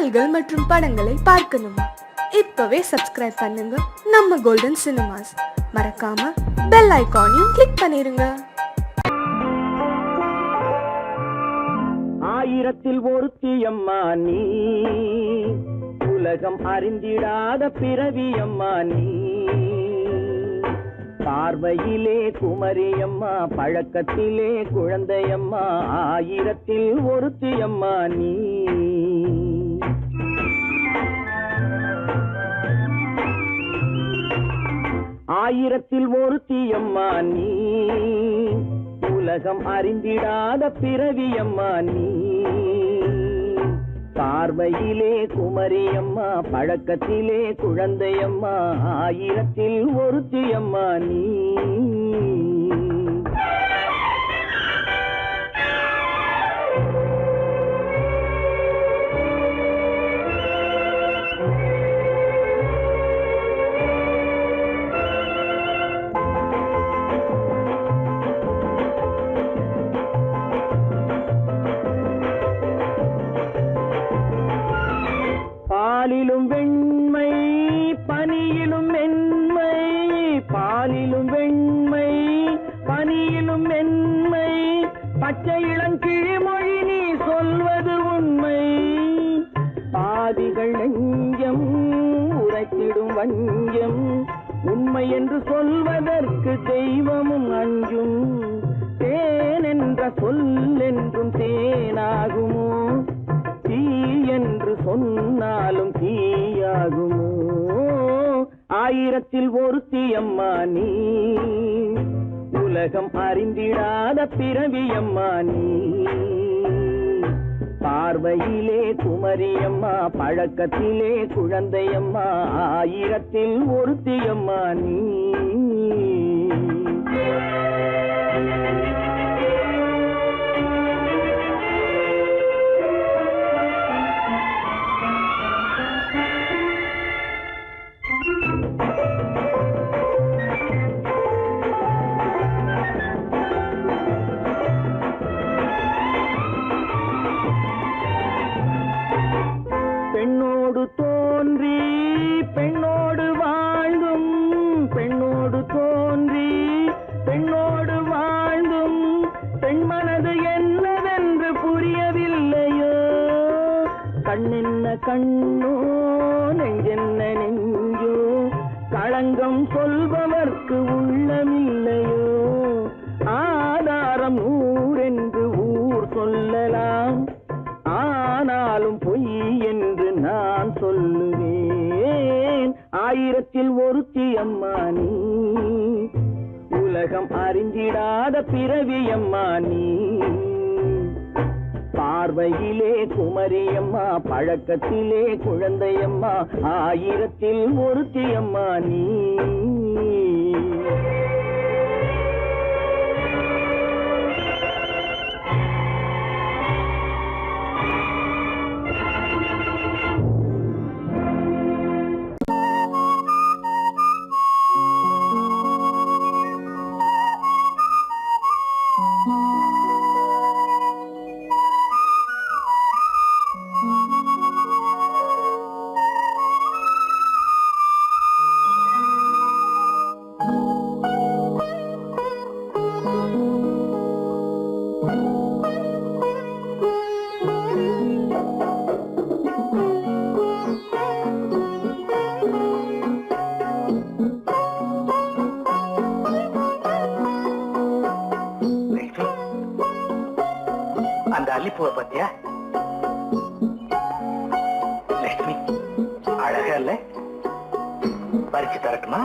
பாடல்கள் மற்றும் படங்களை பார்க்கணுமா? இப்பவே சப்ஸ்கிரைப் பண்ணுங்க நம்ம கோல்டன் சினிமாஸ். மறக்காம பெல் ஐகானையும் கிளிக் பண்ணிருங்க. ஆயிரத்தில் ஒருத்தியம்மா நீ, உலகம் அறிந்திடாத பிறவியம்மா நீ. பார்வையிலே குமரியம்மா, பழக்கத்திலே குழந்தையம்மா, ஆயிரத்தில் ஒருத்தியம்மா நீ. ஆயிரத்தில் ஒருத்தியம்மா நீ, உலகம் அறிந்திடாத பிறவியம்மா நீ. பார்வையிலே குமரியம்மா, பழக்கத்திலே குழந்தையம்மா, ஆயிரத்தில் ஒருத்தியம்மா நீ. பாலிலும் வெண்மை பனியிலும் மென்மை, பாலிலும் வெண்மை பனியிலும் மென்மை, பச்சை இளங்கிழிமொழி நீ சொல்வது உண்மை. பாதிகள் நெஞ்சம் உரைத்திடும் வஞ்சம், உண்மை என்று சொல்வதற்கு தெய்வமும் அஞ்சும். தேன் என்ற சொல் என்றும் தேனாகுமோ, தீ என்று சொன்னாலும் தீயாகுமோ. ஆயிரத்தில் ஒருத்தியம்மா நீ, உலகம் அறிந்திடாத பிறவியம்மா நீ. பார்வையிலே குமரியம்மா, பழக்கத்திலே குழந்தையம்மா, ஆயிரத்தில் ஒருத்தியம்மா நீ. பெண்ணோடு தோன்றி பெண்ணோடு வாழ்ந்தும், பெண்ணோடு தோன்றி பெண்ணோடு வாழ்ந்தும், பெண்மனது என்னவென்று புரியவில்லையோ. கண்ணென்ன கண்ணோ, நெஞ்சென்ன நெஞ்சோ, களங்கம் சொல்பவர்க்கு உள்ளமில்லையோ. ஆதாரம் ஊரென்று ஊர் சொல்லலாம், ஆனாலும் பொய் என்று நான் சொல்லுவேன். ஆயிரத்தில் ஒருத்தியம்மா நீ, உலகம் அறிந்திடாத பிறவியம்மா நீ. பார்வையிலே குமரியம்மா, பழக்கத்திலே குழந்தையம்மா, ஆயிரத்தில் ஒருத்தியம்மா நீ. அந்த அல்லிப்பூவை பத்தியா லட்சுமி? அழகா இல்ல? பறிச்சு தரட்டுமா?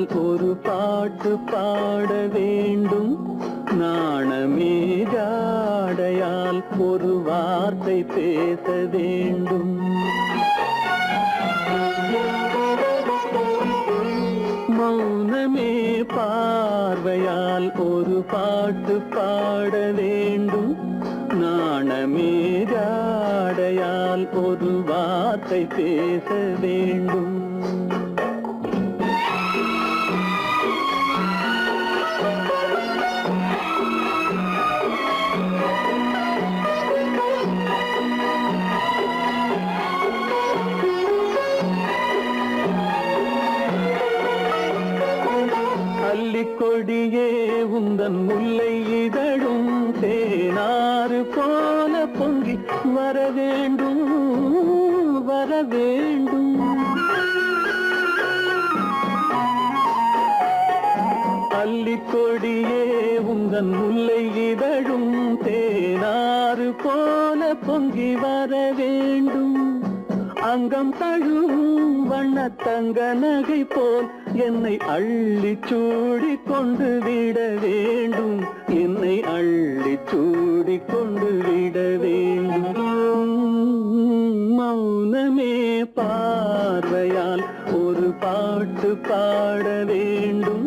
ஜாடையால் ஒரு பாட்டு பாட வேண்டும். நாணமே ஜாடையால் ஒரு வார்த்தை பேச வேண்டும். மௌனமே பார்வையால் ஒரு பாட்டு பாட வேண்டும். நாணமே ஜாடையால் ஒரு வார்த்தை பேச வேண்டும். கொடியே உந்தன் முல்லை இதழும் தேனாறு போல பொங்கி வர வேண்டும் வர வேண்டும். அல்லிக்கொடியே உந்தன் முல்லை இதழும் தேனாறு போல பொங்கி வர வேண்டும். அங்கம் தழுவும் வண்ணத்தங்க நகை போல் என்னை அள்ளி சூடி கொண்டு விட வேண்டும். என்னை அள்ளி சூடி கொண்டு விட வேண்டும். மௌனமே பார்வையால் ஒரு பாட்டு பாட வேண்டும்.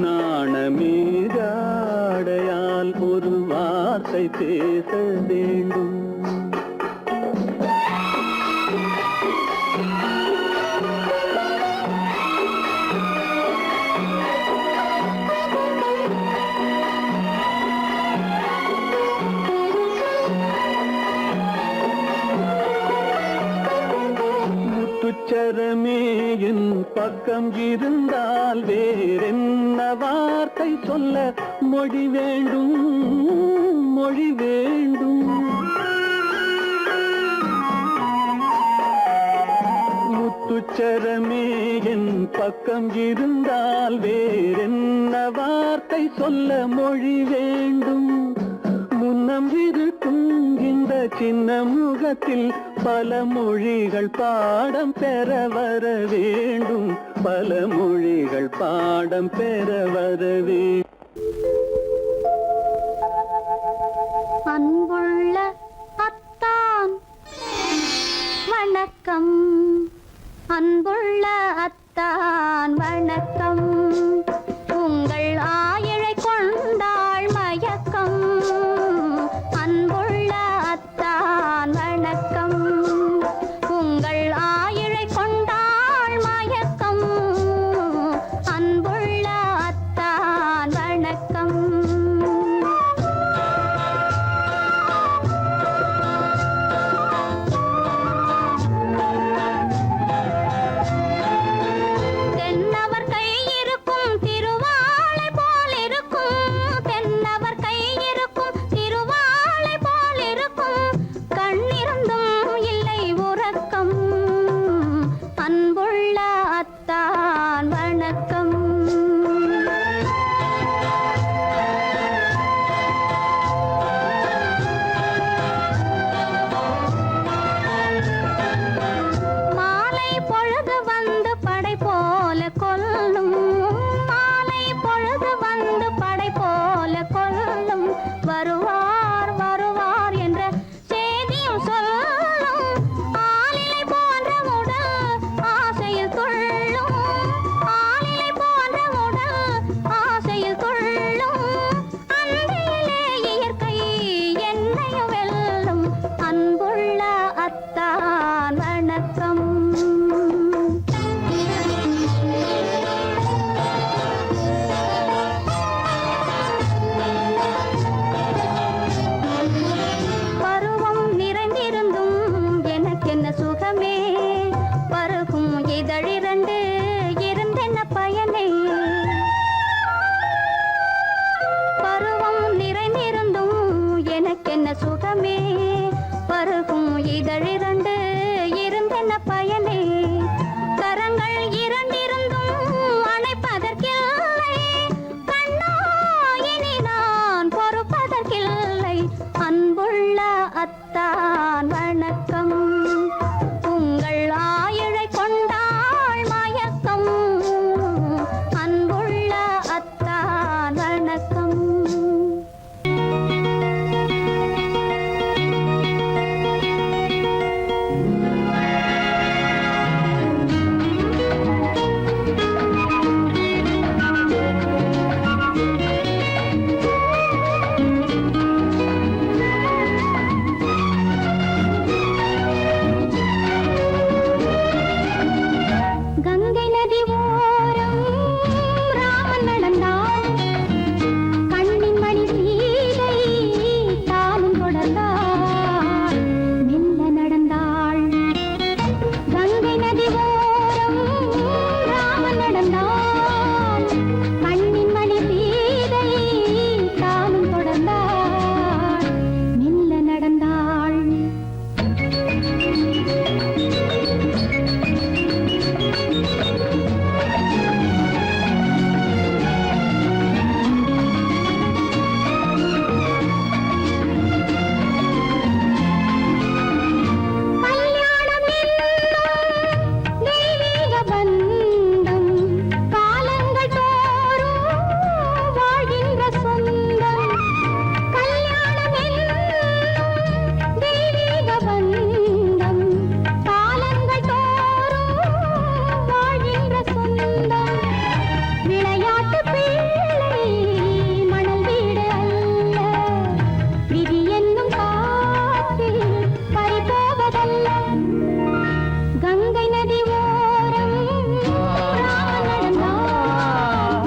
நாணமே ஜாடையால் ஒரு வார்த்தை பேச வேண்டும். முத்துச்சரமே என் பக்கம் இருந்தால் வேறென்ன வார்த்தை சொல்ல மொழி வேண்டும் மொழி வேண்டும். முத்துச்சரமே என் பக்கம் இருந்தால் வேறென்ன வார்த்தை சொல்ல மொழி வேண்டும். முன்னம் இருக்கும் இந்த சின்ன முகத்தில் பல மொழிகள் பாடம் பெற வர வேண்டும். பல மொழிகள் பாடம் பெற வர வேண்டும். அன்புள்ள அத்தான் வணக்கம். அன்புள்ள அத்தான் வணக்கம். உங்கள் ஆயிழை கொண்டாள் மயக்கம். அன்புள்ள அத்தான் வணக்கம். உங்கள் ஆயிழை கொண்டாள் மயக்கம். அன்புள்ள அத்தான் வணக்கம். தென்னவர் கை கண்ணின் மணி சீதை தானும் தொடர்ந்தாள் மெல்ல நடந்தாள் கல்யாணம் என்னும் தெய்வீக பந்தம் காலங்கள் தோறும் வாழ்கின்ற சொந்தம் கல்யாணம் என்னும் தெய்வீக பந்தம் காலங்கள் தோறும் வாழ்கின்ற சொந்தம் விளையாட்டு பிள்ளை மணல் வீடு அல்ல விதி என்னும் காற்றில் பறிபோவதல்ல கங்கை நதி ஓரம் ராமன் நடந்தாள்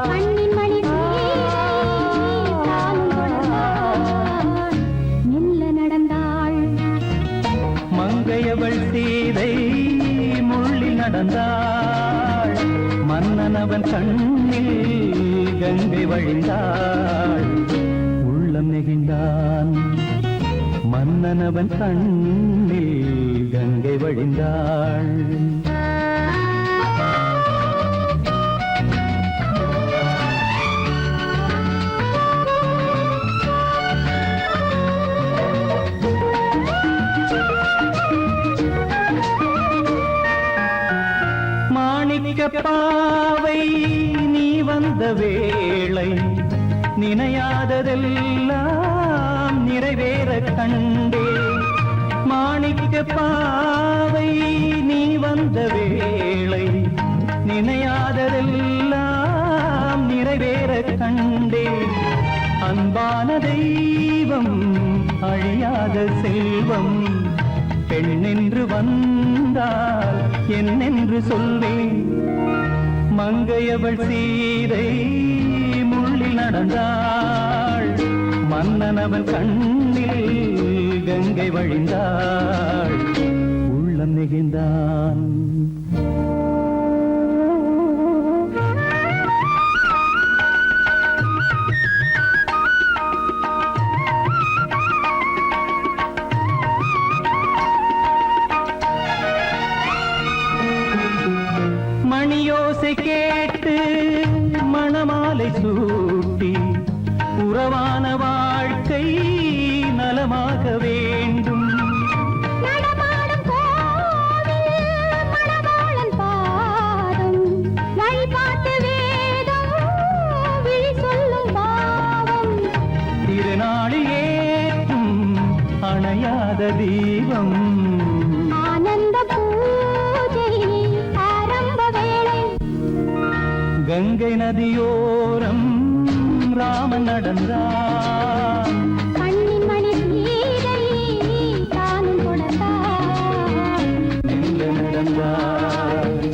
கண்ணின் மணி சீதை தானும் தொடர்ந்தாள் மெல்ல நடந்தாள் மங்கையவள் சீதை முள்ளில் நடந்தாள் மன்னனவன் கண்ணில் கங்கை வழிந்தாள் உள்ளம் நெகிழ்ந்தான் மன்னனவன் கண்ணில் கங்கை வழிந்தாள் மாணிக்க பாவை நீ வந்த வேளை நினையாததெல்லாம் நிறைவேற கண்டே மாணிக்க பாவை நீ வந்த வேளை நினையாததெல்லாம் நிறைவேற கண்டே அன்பான தெய்வம் அழியாத செல்வம் பெண்ணென்று வந்தால் என்னென்று சொல்வேன் மங்கையவள் சீதை முள்ளில் நடந்தாள் மன்னனவன் கண்ணில் கங்கை வழிந்தாள் உள்ளம் நெகிழ்ந்தான் மணியோசை கேட்டு மணமாலை சூட்டி உறவான வாழ்க்கை நலமாக வேண்டும் நடமாடும் கோவில் மணவாளன் பாதம் வழிபாட்டு வேதம் விழி சொல்லும் பாவம் திருநாளில் ஏற்றும் அணையாத தீபம் ஆனந்த பூஜை ஆரம்ப வேளை கங்கை நதியோரம் ராமன் நடந்தான் கண்ணின் மணி சீதை தானும் தொடர்ந்தாள் மெல்ல நடந்தான்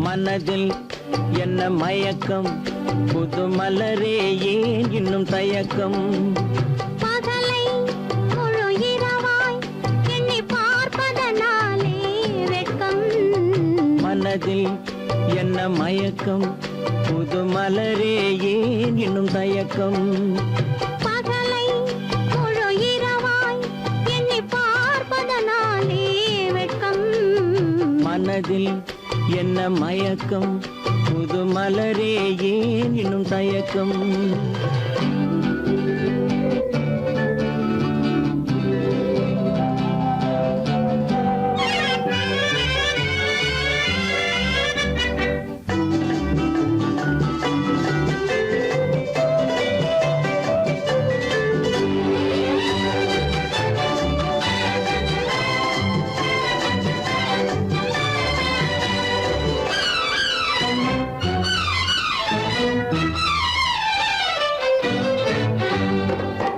மனதில் என்ன மயக்கம் புது மலரே ஏன் இன்னும் தயக்கம் பகலை முழு இரவாய் எண்ணி பார்ப்பதனாலே வெட்கம் மனதில் என்ன மயக்கம் புது மலரே ஏன் இன்னும் தயக்கம் பகலை முழு இரவாய் எண்ணி பார்ப்பதனாலே வெட்கம் மனதில் என்ன மயக்கம் புது மலரே ஏன் இன்னும் தயக்கம்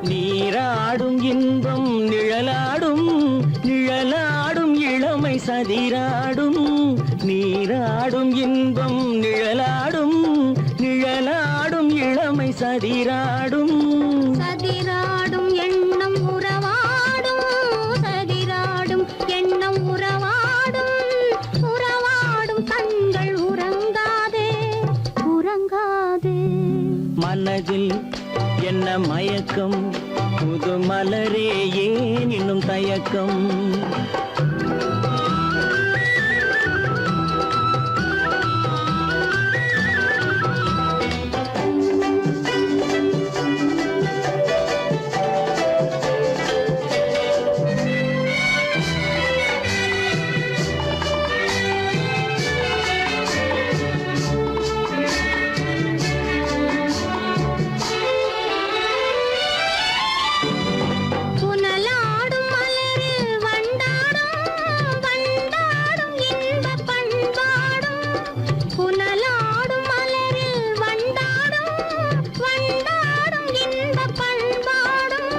நீராடும் இன்பம் நிழலாடும் நிழலாடும் இளமை சதிராடும் நீராடும் இன்பம் நிழலாடும் நிழலாடும் இளமை சதிராடும் சதிராடும் எண்ணம் உறவாடும் சதிராடும் எண்ணம் உறவாடும் உறவாடும் கண்கள் உறங்காதே உறங்காதே மனதில் என்ன மயக்கம் புது மலரே ஏன் இன்னும் தயக்கம் புனலாடும் மலரில் வண்டாடும் வண்டாடும் இன்பப் பண்பாடும் புனலாடும் மலரில் வண்டாடும் வண்டாடும் இன்பப் பண்பாடும்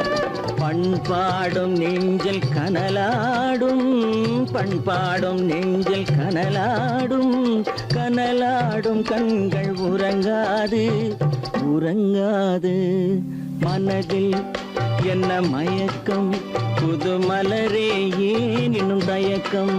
பண்பாடும் நெஞ்சில் கனலாடும் பண்பாடும் நெஞ்சில் கனலாடும் கனலாடும் கண்கள் உறங்காது உறங்காது மனதில் என்ன மயக்கம் புது மலரே ஏன் இன்னும் தயக்கம்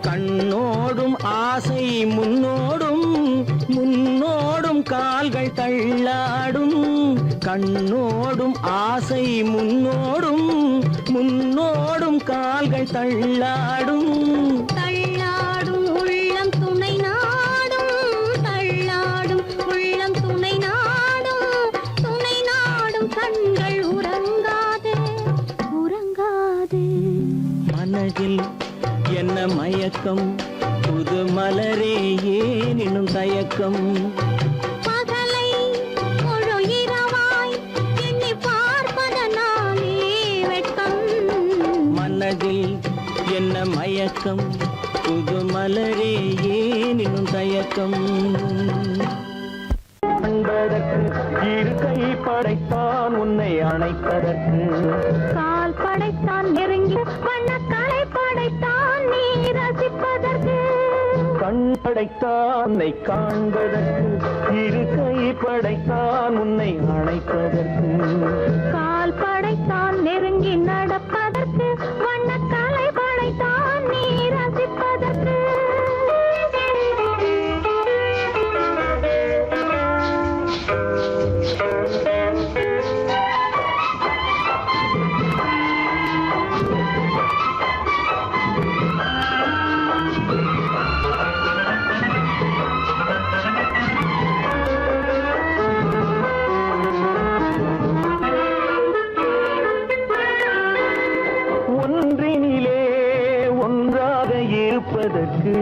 கண்ணோடும் ஆசை முன்னோடும் முன்னோடும் கால்கள் தள்ளாடும் கண்ணோடும் ஆசை முன்னோடும் முன்னோடும் கால்கள் தள்ளாடும் தள்ளாடும் உள்ளம் துணை நாடும் தள்ளாடும் உள்ளம் துணை நாடும் கண்கள் உறங்காதே உறங்காதே மனதில் என்ன மயக்கம் புது மலரே ஏன் இன்னும் தயக்கம் பகலை முழு இரவாய் எண்ணி பார்ப்பதனாலே வெட்கம் மனதில் என்ன மயக்கம் புது மலரே ஏன் இன்னும் தயக்கம் அன்பதற்கு இரு கை படைத்தான் உன்னை அணைப்பதற்கு கால் படைத்தான் நெருங்கி வண்ணக்களை படைத்தான் நீ ரசிப்பதற்கு கண் படைத்தான் உன்னை காண்பதற்கு இரு கை படைத்தான் உன்னை அணைப்பதற்கு கால் படைத்தான் நெருங்கி நடப்பதற்கு வண்ணக்களை படைத்தான் நீ ரசிப்பதற்கு ஒன்றினிலே ஒன்றாக இருப்பதற்கு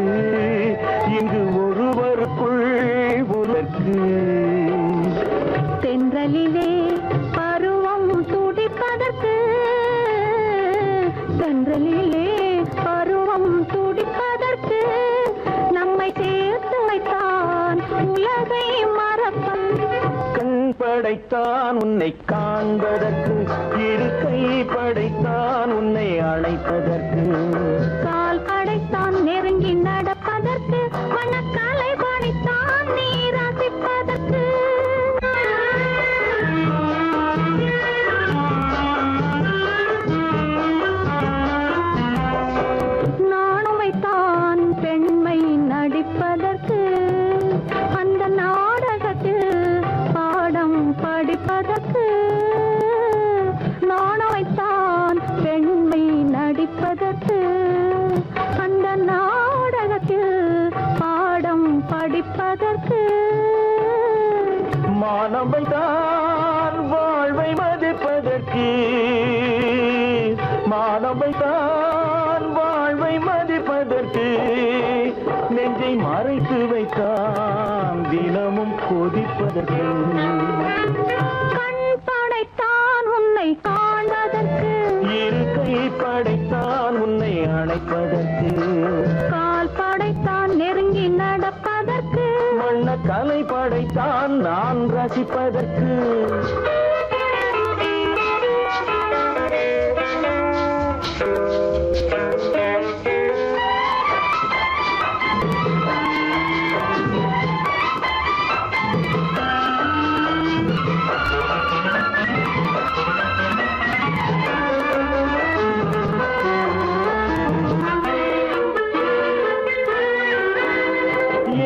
இங்கு ஒருவருக்குள் ஒருவருக்கு தென்றலிலே பருவம் துடிப்பதற்கு தென்றலிலே பருவம் துடிப்பதற்கு நம்மை சேர்த்து வைத்தான் உலகை மறப்பன் கண் படைத்தான் உன்னை காண்பதற்கு இரு கை படைத்தான் உன்னை அழைப்பதற்கு மானவை தான் வாழ்வை மதிப்பதற்கு மானவை தான் வாழ்வை மதிப்பதற்கு நெஞ்சை மறைத்து வைத்தான் தினமும் கொதிப்பதற்கு கண் படைத்தான் உன்னை காண்பதற்கு இருக்கை படைத்தான் உன்னை அழைப்பதற்கு கால் படைத்தான் நெருங்கி நடப்பதற்கு வண்ண கலை படைத்தான் நான் ரசிப்பதற்கு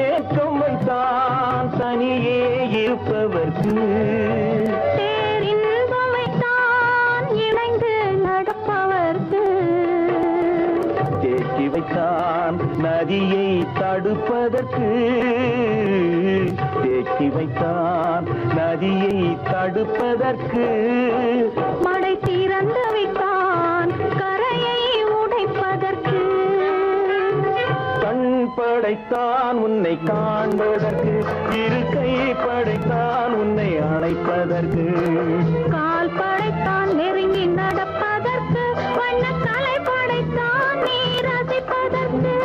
ஏக்கம் வைத்தான் தனியே இருப்பவர்க்கு பேரின்பம் வைத்தான் இணைந்து நடப்பவர்க்கு தேக்கி வைத்தான் நதியை தடுப்பதற்கு தேக்கி வைத்தான் நதியை தடுப்பதற்கு மடை திறந்து வைத்தான் கரையை உடைப்பதற்கு கண் படைத்தான் உன்னை காண்பதற்கு இருக்கை படைத்தான் உன்னை அழைப்பதற்கு கால் படைத்தான் நெருங்கி நடப்பதற்கு வண்ண கலை படைத்தான் நீ ரசிப்பதற்கு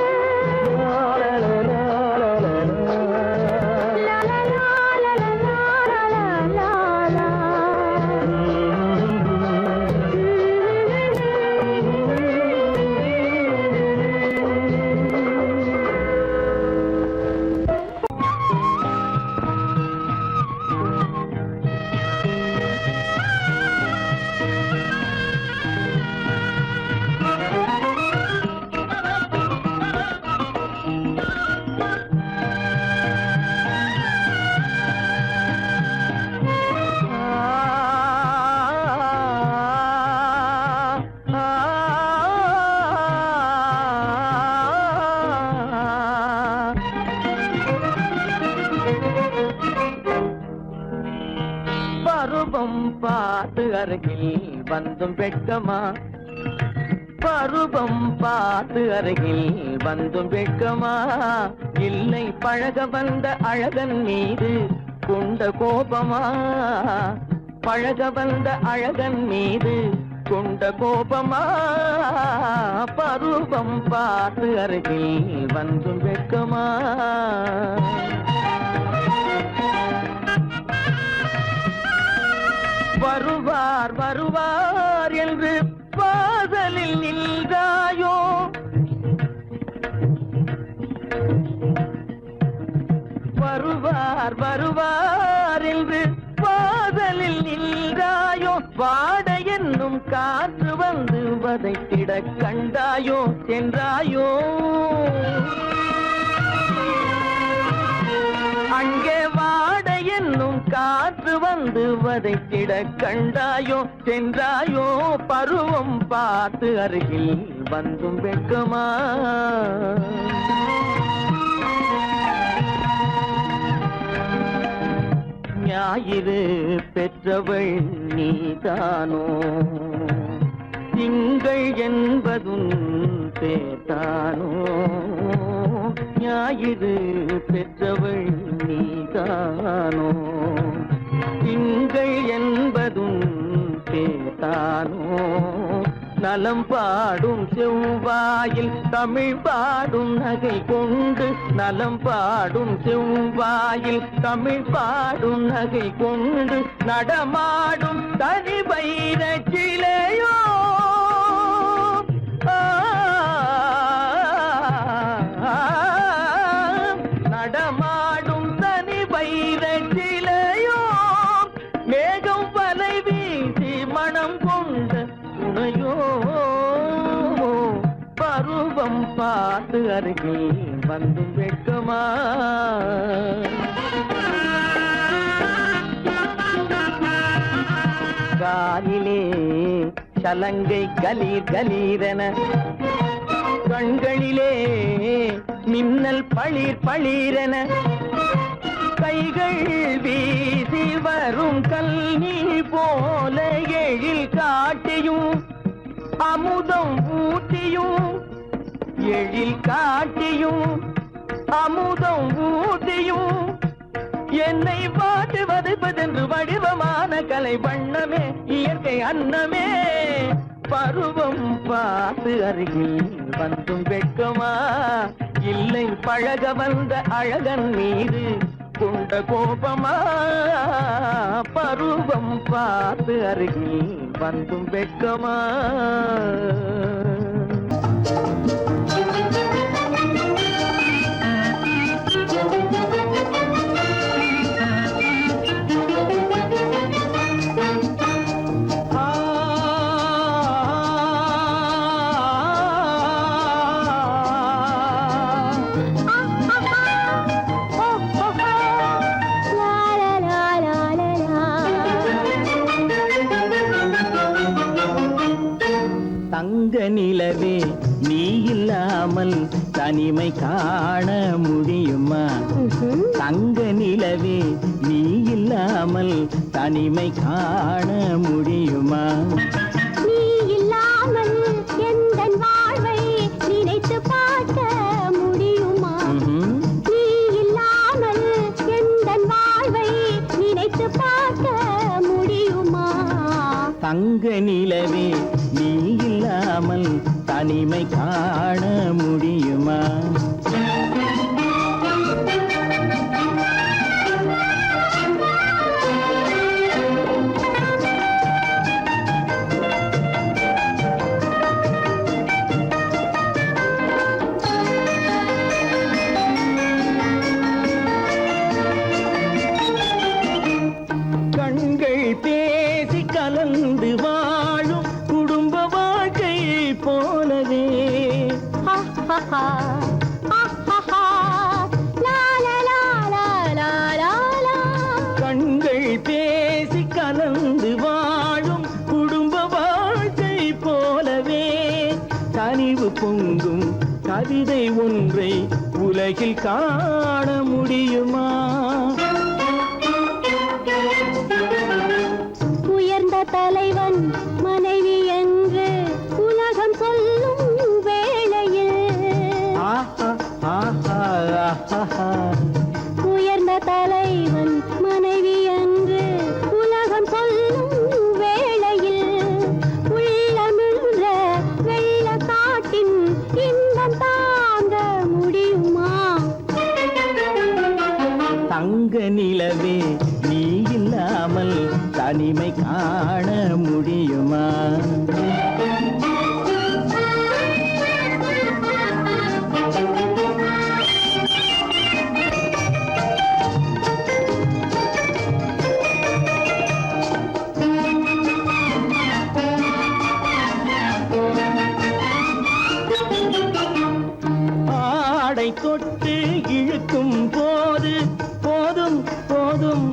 பருவம் பார்த்து அருகில் வந்தும் வெட்கமா பருவம் பார்த்து அருகில் வந்தும் வெட்கமா இல்லை பழக வந்த அழகன் மீது கொண்ட கோபமா பழக வந்த அழகன் மீது கொண்ட கோபமா பருவம் பார்த்து அருகில் வந்தும் வெட்கமா வருவார் வருவார் என்று வாசலில் நின்றாயோ வருவார் வருவார் என்று வாசலில் நின்றாயோ வாட என்னும் காற்று வந்து வதைத்திட கண்டாயோ சென்றாயோ அங்கே வாட என்னும் காற்று வந்து வதைத்திட கண்டாயோ சென்றாயோ பருவம் பார்த்து அருகில் வந்தும் வெட்கமா ஞாயிறு பெற்றவள் நீதானோ திங்கள் என்பதும் பேத்தானோ ஞாயிறு பெற்றவள் நீதானோ திங்கள் என்பதும் பேத்தானோ நலம் பாடும் செவ்வாயில் தமிழ் பாடும் நகை கொண்டு நலம் பாடும் செவ்வாயில் தமிழ் பாடும் நகை கொண்டு நடமாடும் தனி வைர சிலையோ நடமாடும் தனி வைர சிலையோ மேகம் வலை வீசி மனம் கொண்ட துணையோ பருவம் பார்த்து அருகில் வந்து வெட்கமா காலிலே சலங்கை கலீர் கலீரென கண்களிலே மின்னல் பளிர் பளிரென கைகள் வீசி வரும் கல்வி போல எழில் காட்டியும் அமுதம் ஊட்டியும் எழில் காட்டியும் அமுதம் ஊட்டியும் என்னை பாட்டு வதைப்பதென்று வடிவமான கலை வண்ணமே இயற்கை அன்னமே பருவம் பார்த்து அருகில் வந்தும் வெட்கமா இல்லை பழக வந்த அழகன் மீது கொண்ட கோபமா பருவம் பார்த்து அருகில் வந்தும் வெட்கமா தங்க நிலவே நீ இல்லாமல் தனிமை காண முடியுமா தங்க நிலவே நீ இல்லாமல் தனிமை காண முடியுமா நீ இல்லாமல் எந்தன் வாழ்வை நினைத்து பார்க்க முடியுமா நீ இல்லாமல் எந்தன் வாழ்வை நினைத்து பார்க்க முடியுமா தங்க நிலவே நீ இல்லாமல் தனிமை காண முடியுமா கண்கள் பேசி கலந்து வாழும் குடும்ப வாழ்க்கை போலவே கண்கள் பேசி கலந்து வாழும் குடும்ப வாழ்க்கை போலவே கனிவு பொங்கும் கவிதை ஒன்றை உலகில் காண முடியுமா உயர்ந்த தலைவன் மனைவி என்று உலகம் சொல்லும் வேளையில் உயர்ந்த தலைவன் மனைவி என்று உலகம் சொல்லும் வேளையில் உள்ளமிழ்ற வெள்ள காட்டின் இன்பம் தாங்க முடியுமா தங்க நிலவே நீ இல்லாமல் தனிமை காண முடியுமா ஆடை தொட்டு இழுக்கும் போது போதும் போதும்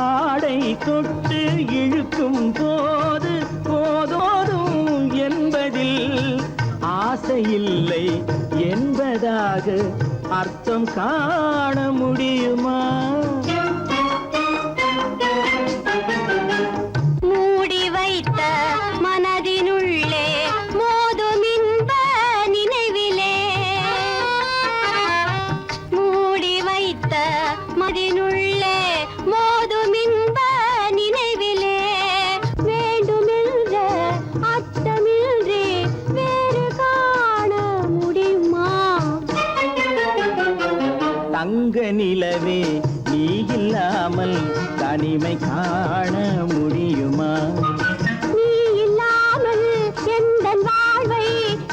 ஆடை தொட்டு இழுக்கும் போது போதோதும் என்பதில் ஆசையில்லை என்பதாக அர்த்தம் காண முடியுமா மூடி வைத்த மனதினுள்ளே மோதும் இன்ப நினைவிலே மூடி வைத்த மனதினுள்ளே மோதும் இன்ப நினைவிலே வேண்டுமென்ற அச்சமின்றி வேறு காண முடியுமா தங்க நிலவே நீ இல்லாமல் தனிமை காண முடியுமா நீ இல்லாமல் எந்தன் வாழ்வை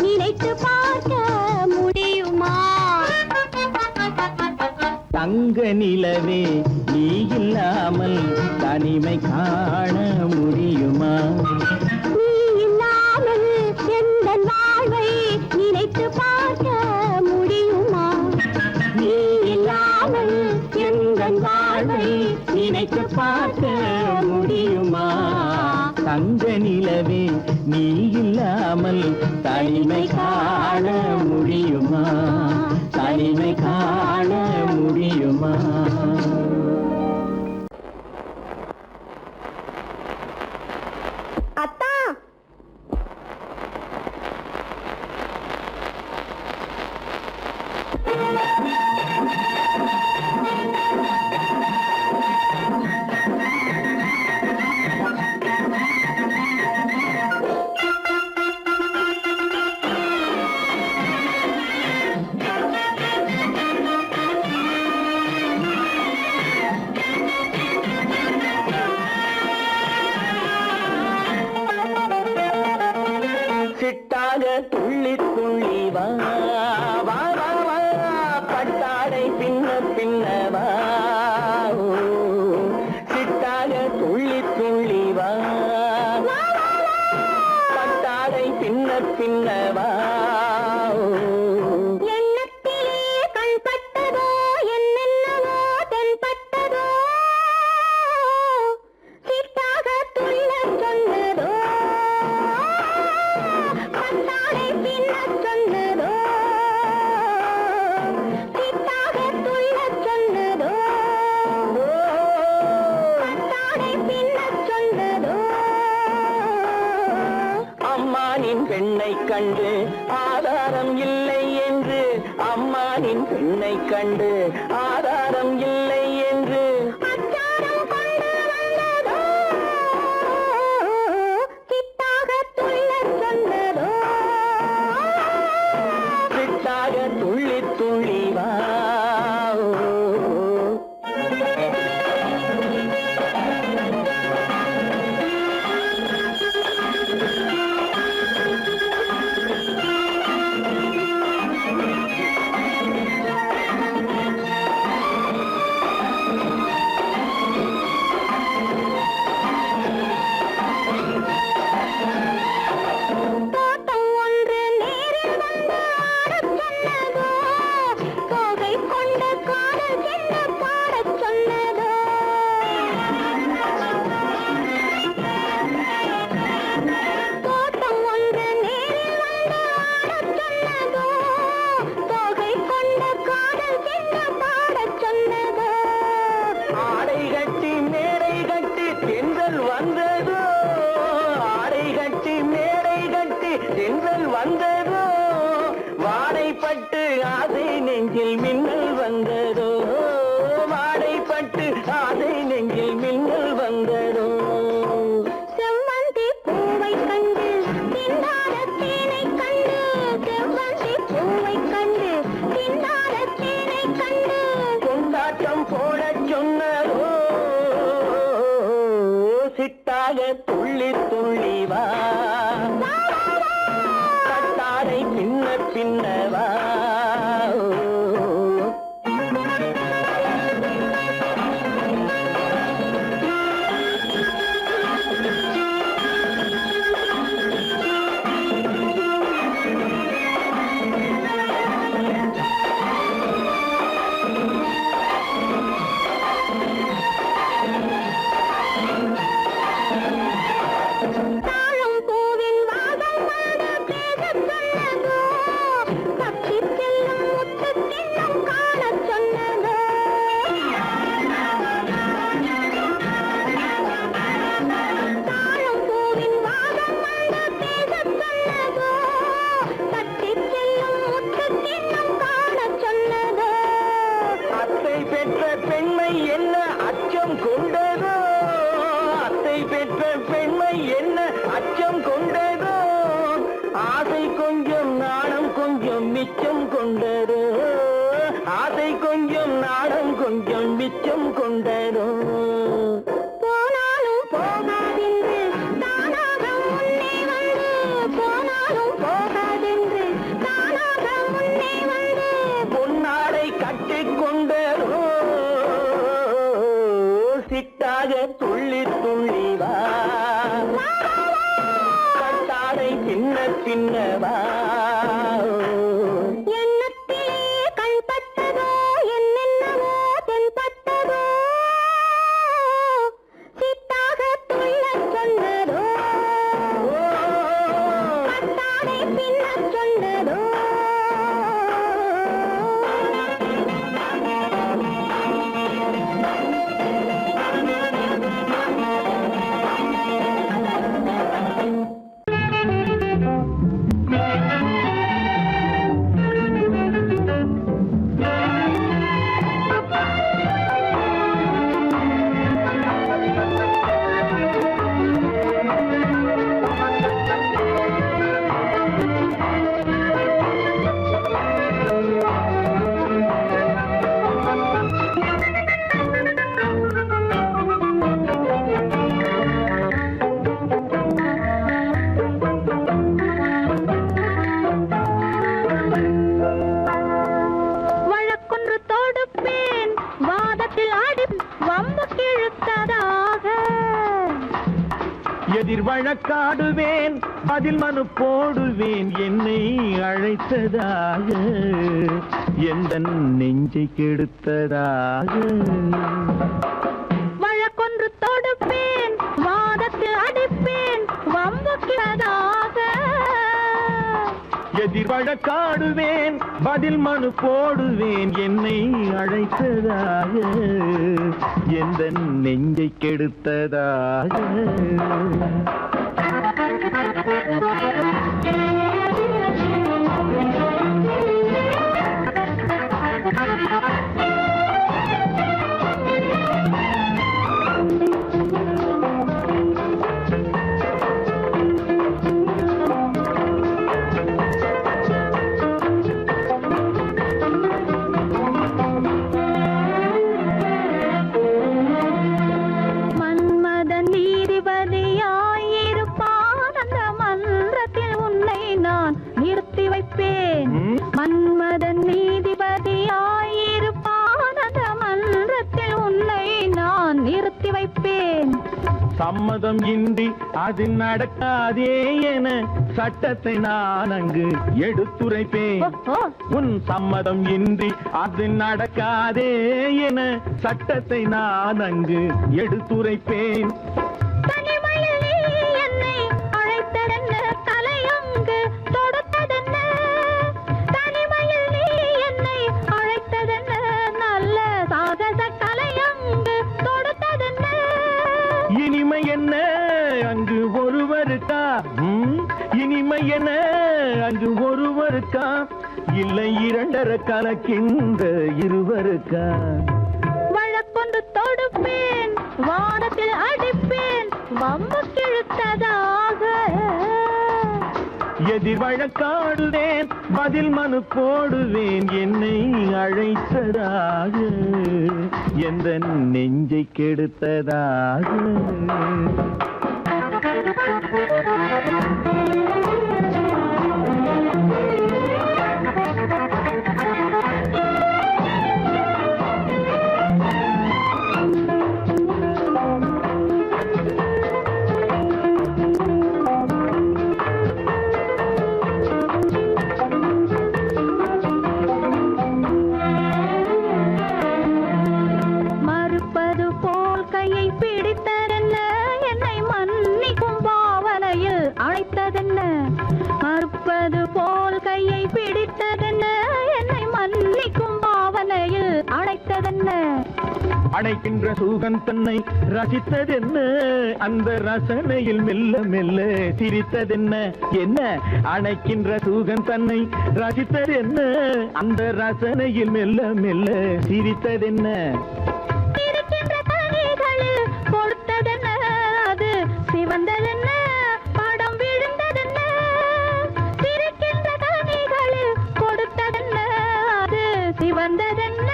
நினைத்து பார்க்க முடியுமா தங்க நிலவே நீ இல்லாமல் தனிமை காண முடியுமா நீ இல்லாமல் எந்தன் வாழ்வை நினைத்து பார்க்க முடியுமா நீ இல்லாமல் எந்தன் வாழ்வை நினைத்து பார்க்க முடியுமா தங்க நிலவே நீ இல்லாமல் தனிமை காண முடியுமா தனிமை காண முடியுமா? அத்தா, சிட்டாக துள்ளி துள்ளி வா வா வா வா பட்டாடை பின்ன பின்னவா சிட்டாக துள்ளி துள்ளி வா பட்டாடை பின்ன பின்னவா எண்ணத்திலே கண்பட்டதோ என்னென்னவோ தென்பட்டதோ சிட்டாக துள்ளச் சொன்னதோ பட்டாடை பின்னச் சொன்னதோ சிட்டாக துள்ளச் சொன்னதோ பட்டாடை பின்னச் சொன்னதோ அம்மானின் பெண்ணை கண்டு ஆதாரம் இல்லை என்று அம்மானின் பெண்ணை கண்டு ஆதாரம் இல்லை என்று அச்சாரம் கொண்டு வந்ததோ சிட்டாக துள்ளச் சொன்னதோ சிட்டாக துள்ளி துள்ளி வா தோட்டம் ஒன்று நேரில் வந்து ஆடச் சொன்னதோ தோகை கொண்ட காதல் என்ன பாடச் சொன்னதோ தோட்டம் ஒன்று நேரில் வந்து ஆடச் சொன்னதோ தோகை கொண்ட காதல் என்ன பாடச் சொன்னதோ ஆடை கட்டி மேடை கட்டி தென்றல் வந்ததோ ஆடை கட்டி மேடை கட்டி தென்றல் வந்ததோ வாடைப்பட்டு ஆசை நெஞ்சில் மின்னல் வந்ததோ வாடைப்பட்டு ஆசை நெஞ்சில் மின்னல் வந்ததோ செவ்வந்தி பூவை கண்டு திண்டாட தேனை கண்டு செவ்வந்தி பூவை கண்டு திண்டாட தேனை கண்டு கொண்டாட்டம் போடச் சொன்னதோ சிட்டாக துள்ளி துள்ளி வா கட்டாடை பின்ன பின்னவா தாழம் பூவின் வாசம் வந்து பேசச் சொன்னதோ தப்பிச் செல்லும் முத்துக் கிண்ணம் காணச் சொன்னதோ தாழம் பூவின் வாசம் வந்து பேசச் சொன்னதோ தப்பிச் செல்லும் முத்துக் கிண்ணம் காணச் சொன்னதோ அத்தை பெற்ற பெண்மை என்ன அச்சம் கொண்டதோ அத்தை பெற்ற பெண்மை என்ன அச்சம் கொண்டதோ ஆசை கொஞ்சம் நாணம் கொஞ்சம் மிச்சம் கொண்டதோ ஆசை கொஞ்சம் நாணம் கொஞ்சம் மிச்சம் கொண்டதோ போனாலும் போகாதென்று தானாக முன்னே வந்து போனாலும் போகாதென்று தானாக முன்னே வந்து பொன்னாடை கட்டிக் கொண்டதோ சிட்டாக துள்ளி துள்ளி வா கட்டாடை பின்ன பின்னவா எண்ணத்திலே கண்பட்டதோ என்னென்னவோ தென்பட்டதோ சிட்டாக துள்ளச் சொன்னதோ பட்டாடை பின்னச் சொன்னதோ எதிர் வழக்காடுவேன் அதில் மனு போடுவேன் என்னை அழைத்ததாக எந்த நெஞ்சை கெடுத்ததாக வழக்கொன்று தொடுப்பேன் வாதத்தில் அடிப்பேன் வம்புக்கிறதாக எதிர் வழக்காடுவேன் பதில் மனு போடுவேன் என்னை அழைத்ததாக எந்த நெஞ்சை கெடுத்ததாக மன்மதன் நீதிபதியாயிருப்பான் அந்த மன்றத்தில் உன்னை நான் நிறுத்தி வைப்பேன் மன்மதன் நீதிபதியாயிருப்பான் அந்த மன்றத்தில் உன்னை நான் நிறுத்தி வைப்பேன் சம்மதம் இன்றி அது நடக்காதே என சட்டத்தை நான் அங்கு எடுத்துரைப்பேன் உன் சம்மதம் இன்றி அது நடக்காதே என சட்டத்தை நான் அங்கு எடுத்துரைப்பேன் தனிமையில் நீ என்னை அழைத்ததென்ன தலையங்கு தொடுத்ததென்ன தனிமையில் நீ என்னை அழைத்ததென்ன நல்ல சாகச தலையங்கு தொடுத்ததென்ன இனிமை என்ன அங்கு ஒருவருக்கா இனிமை என்ன அங்கு ஒருவருக்கா இல்லை இரண்டரை கலக்கின்ற இருவருக்கா வழக்கொண்டு தொடுப்பேன் வானத்தில் அடிப்பேன் வம்பு கிழுத்ததாக எதிர் வழக்காடுவேன் பதில் மனு போடுவேன் என்னை அழைத்ததாக எந்த நெஞ்சை கெடுத்ததாக மறுப்பது போல் கையை பிடித்ததென்ன என்னை மன்னிக்கும் பாவனையில் அழைத்ததென்ன மறுப்பது போல் கையை பிடித்ததென்ன என்னை மன்னிக்கும் பாவனையில் அழைத்ததென்ன அணைக்கின்ற சூகன் தன்னை ரசித்ததென்ன அந்த ரசனையில் மெல்ல மெல்ல சிரித்ததென்ன என்ன அணைக்கின்ற சூகன் தன்னை ரசித்ததென்ன அந்த ரசனையில் மெல்ல மெல்ல சிரித்ததென்ன இருக்கின்ற கனிகளில் கொடுத்ததென்ன அது சிவந்ததென்ன படம் விழுந்ததென்ன இருக்கின்ற கனிகளில் கொடுத்ததென்ன அது சிவந்ததென்ன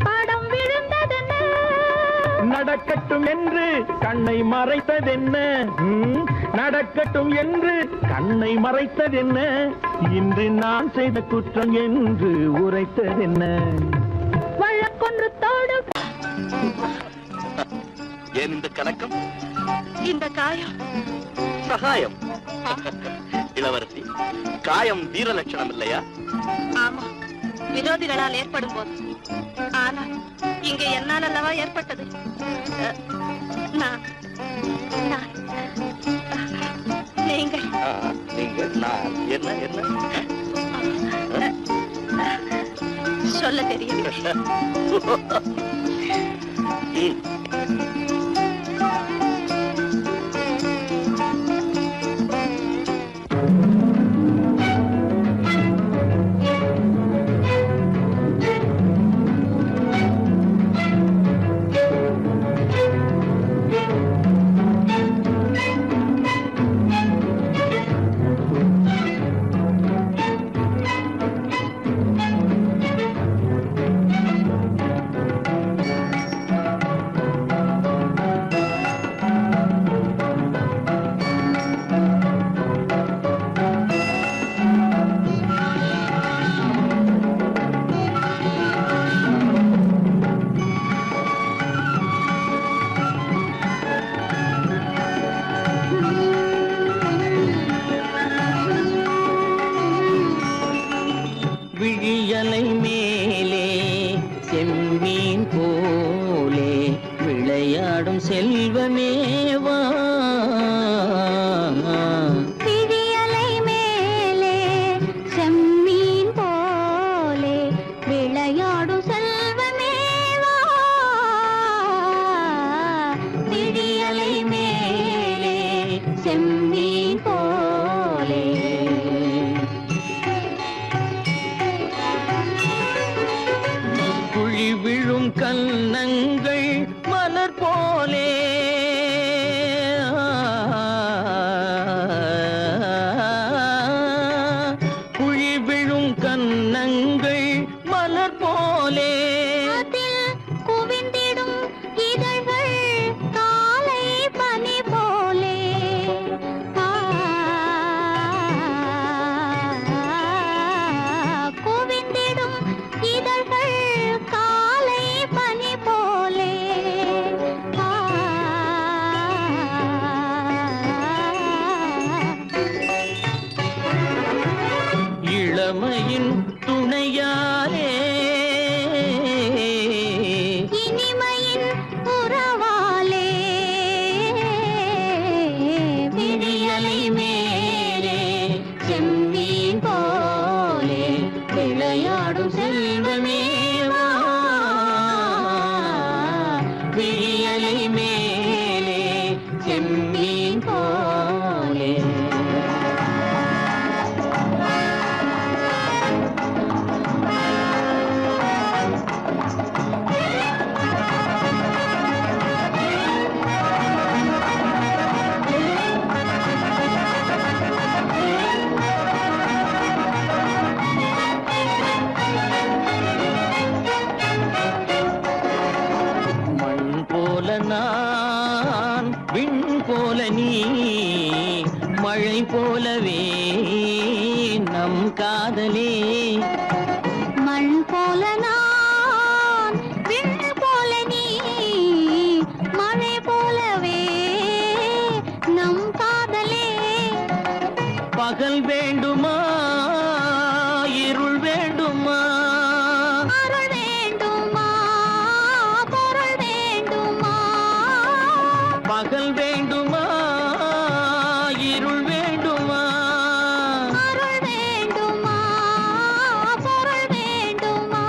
படம் விழுந்ததென்ன நடக்கட்டும் என்று கண்ணை மறைத்ததென்ன நடக்கட்டும் என்று கண்ணை மறைத்ததென்ன இன்று நான் செய்த குற்றம் என்று உரைத்ததென்ன வழக்கொன்று தொடு ஏன் இந்த கலக்கம் இந்த காயம் சகாயம் இளவரசி காயம் வீர லட்சணம் இல்லையா ஆமா விரோதிகளால் ஏற்படும் போது ஆனால் இங்கே என்னால் அல்லவா ஏற்பட்டது நீங்கள் நீங்கள் நான் என்ன என்ன சொல்ல தெரியவில்லை இளமையின் துணையாலே இனிமையின் உறவாலே விடியலை மேலே செம்மீன் போலே விளையாடும் செல்வமேவா விடியலை மேலே செம்மீன் போலே நான் விண் போல நீ மழை போலவே நம் காதலே மண் போல நான் விண் போல நீ மழை போலவே நம் காதலே பகல் வேண்டுமா இருள் வேண்டுமா அருள் வேண்டுமா பொருள் வேண்டுமா பகல் வேண்டுமா இருள் வேண்டுமா அருள் வேண்டுமா பொருள் வேண்டுமா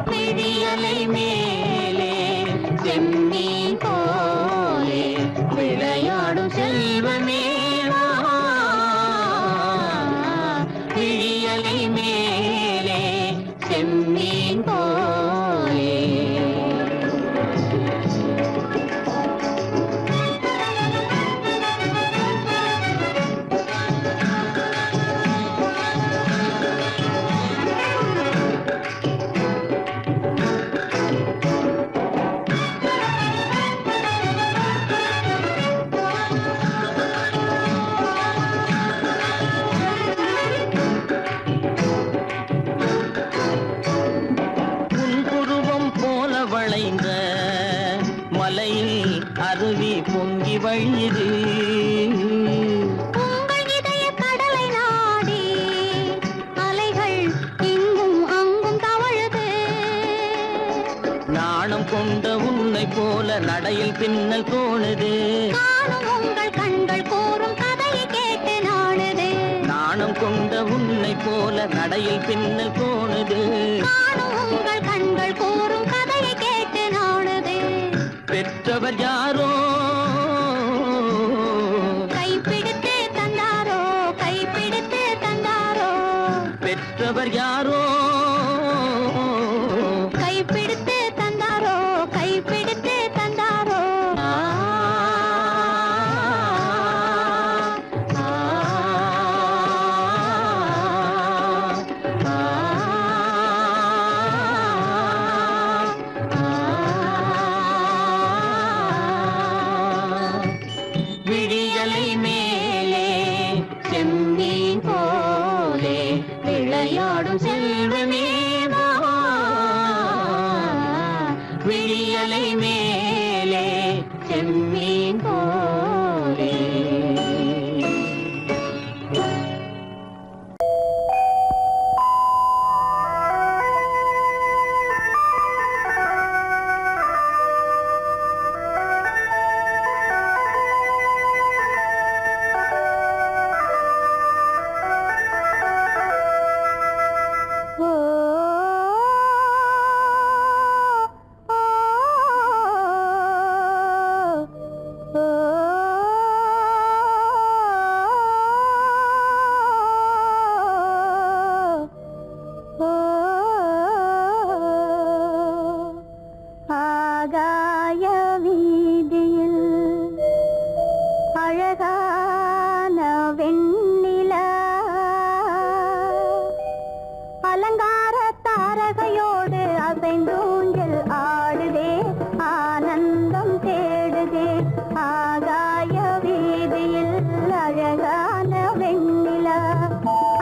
விடியலை மேலே செம்மீன் போலே விளையாடும் செல்வமேவா விடியலை மேலே செம்மீன் போலே வளைந்த மலையில் அருவி பொங்கி வழியுது உங்கள் இதய கடலை நாடி அலைகள் இங்கும் அங்கும் தவழுது நாணம் கொண்ட உன்னை போல நடையில் பின்னல் தோணுது நானும் உங்கள் கண்கள் கூறும் கதையை கேட்டு நாடுது நாணம் கொண்ட உன்னை போல நடையில் பின்னல் தோணுது நானும் உங்கள் கண்கள் கூறும் கதையை கேட்டு நாடுது பெற்றவர் யாரோ கைப்பிடித்து தந்தாரோ கைப்பிடித்து தந்தாரோ பெற்றவர் யாரோ கைப்பிடித்து தந்தாரோ கைப்பிடித்து தந்தாரோ விடியலை மேலே செம்மீன் போலே விளையாடும் செல்வமேவா விடியலை மேலே செம்மீன் போலே ஆகாய வீதியில் அழகான வெண்ணிலா அலங்கார தாரகையோடு அசைந்தூஞ்சல் ஆடுதே ஆனந்தம் தேடுதே ஆகாய வீதியில் அழகான வெண்ணிலா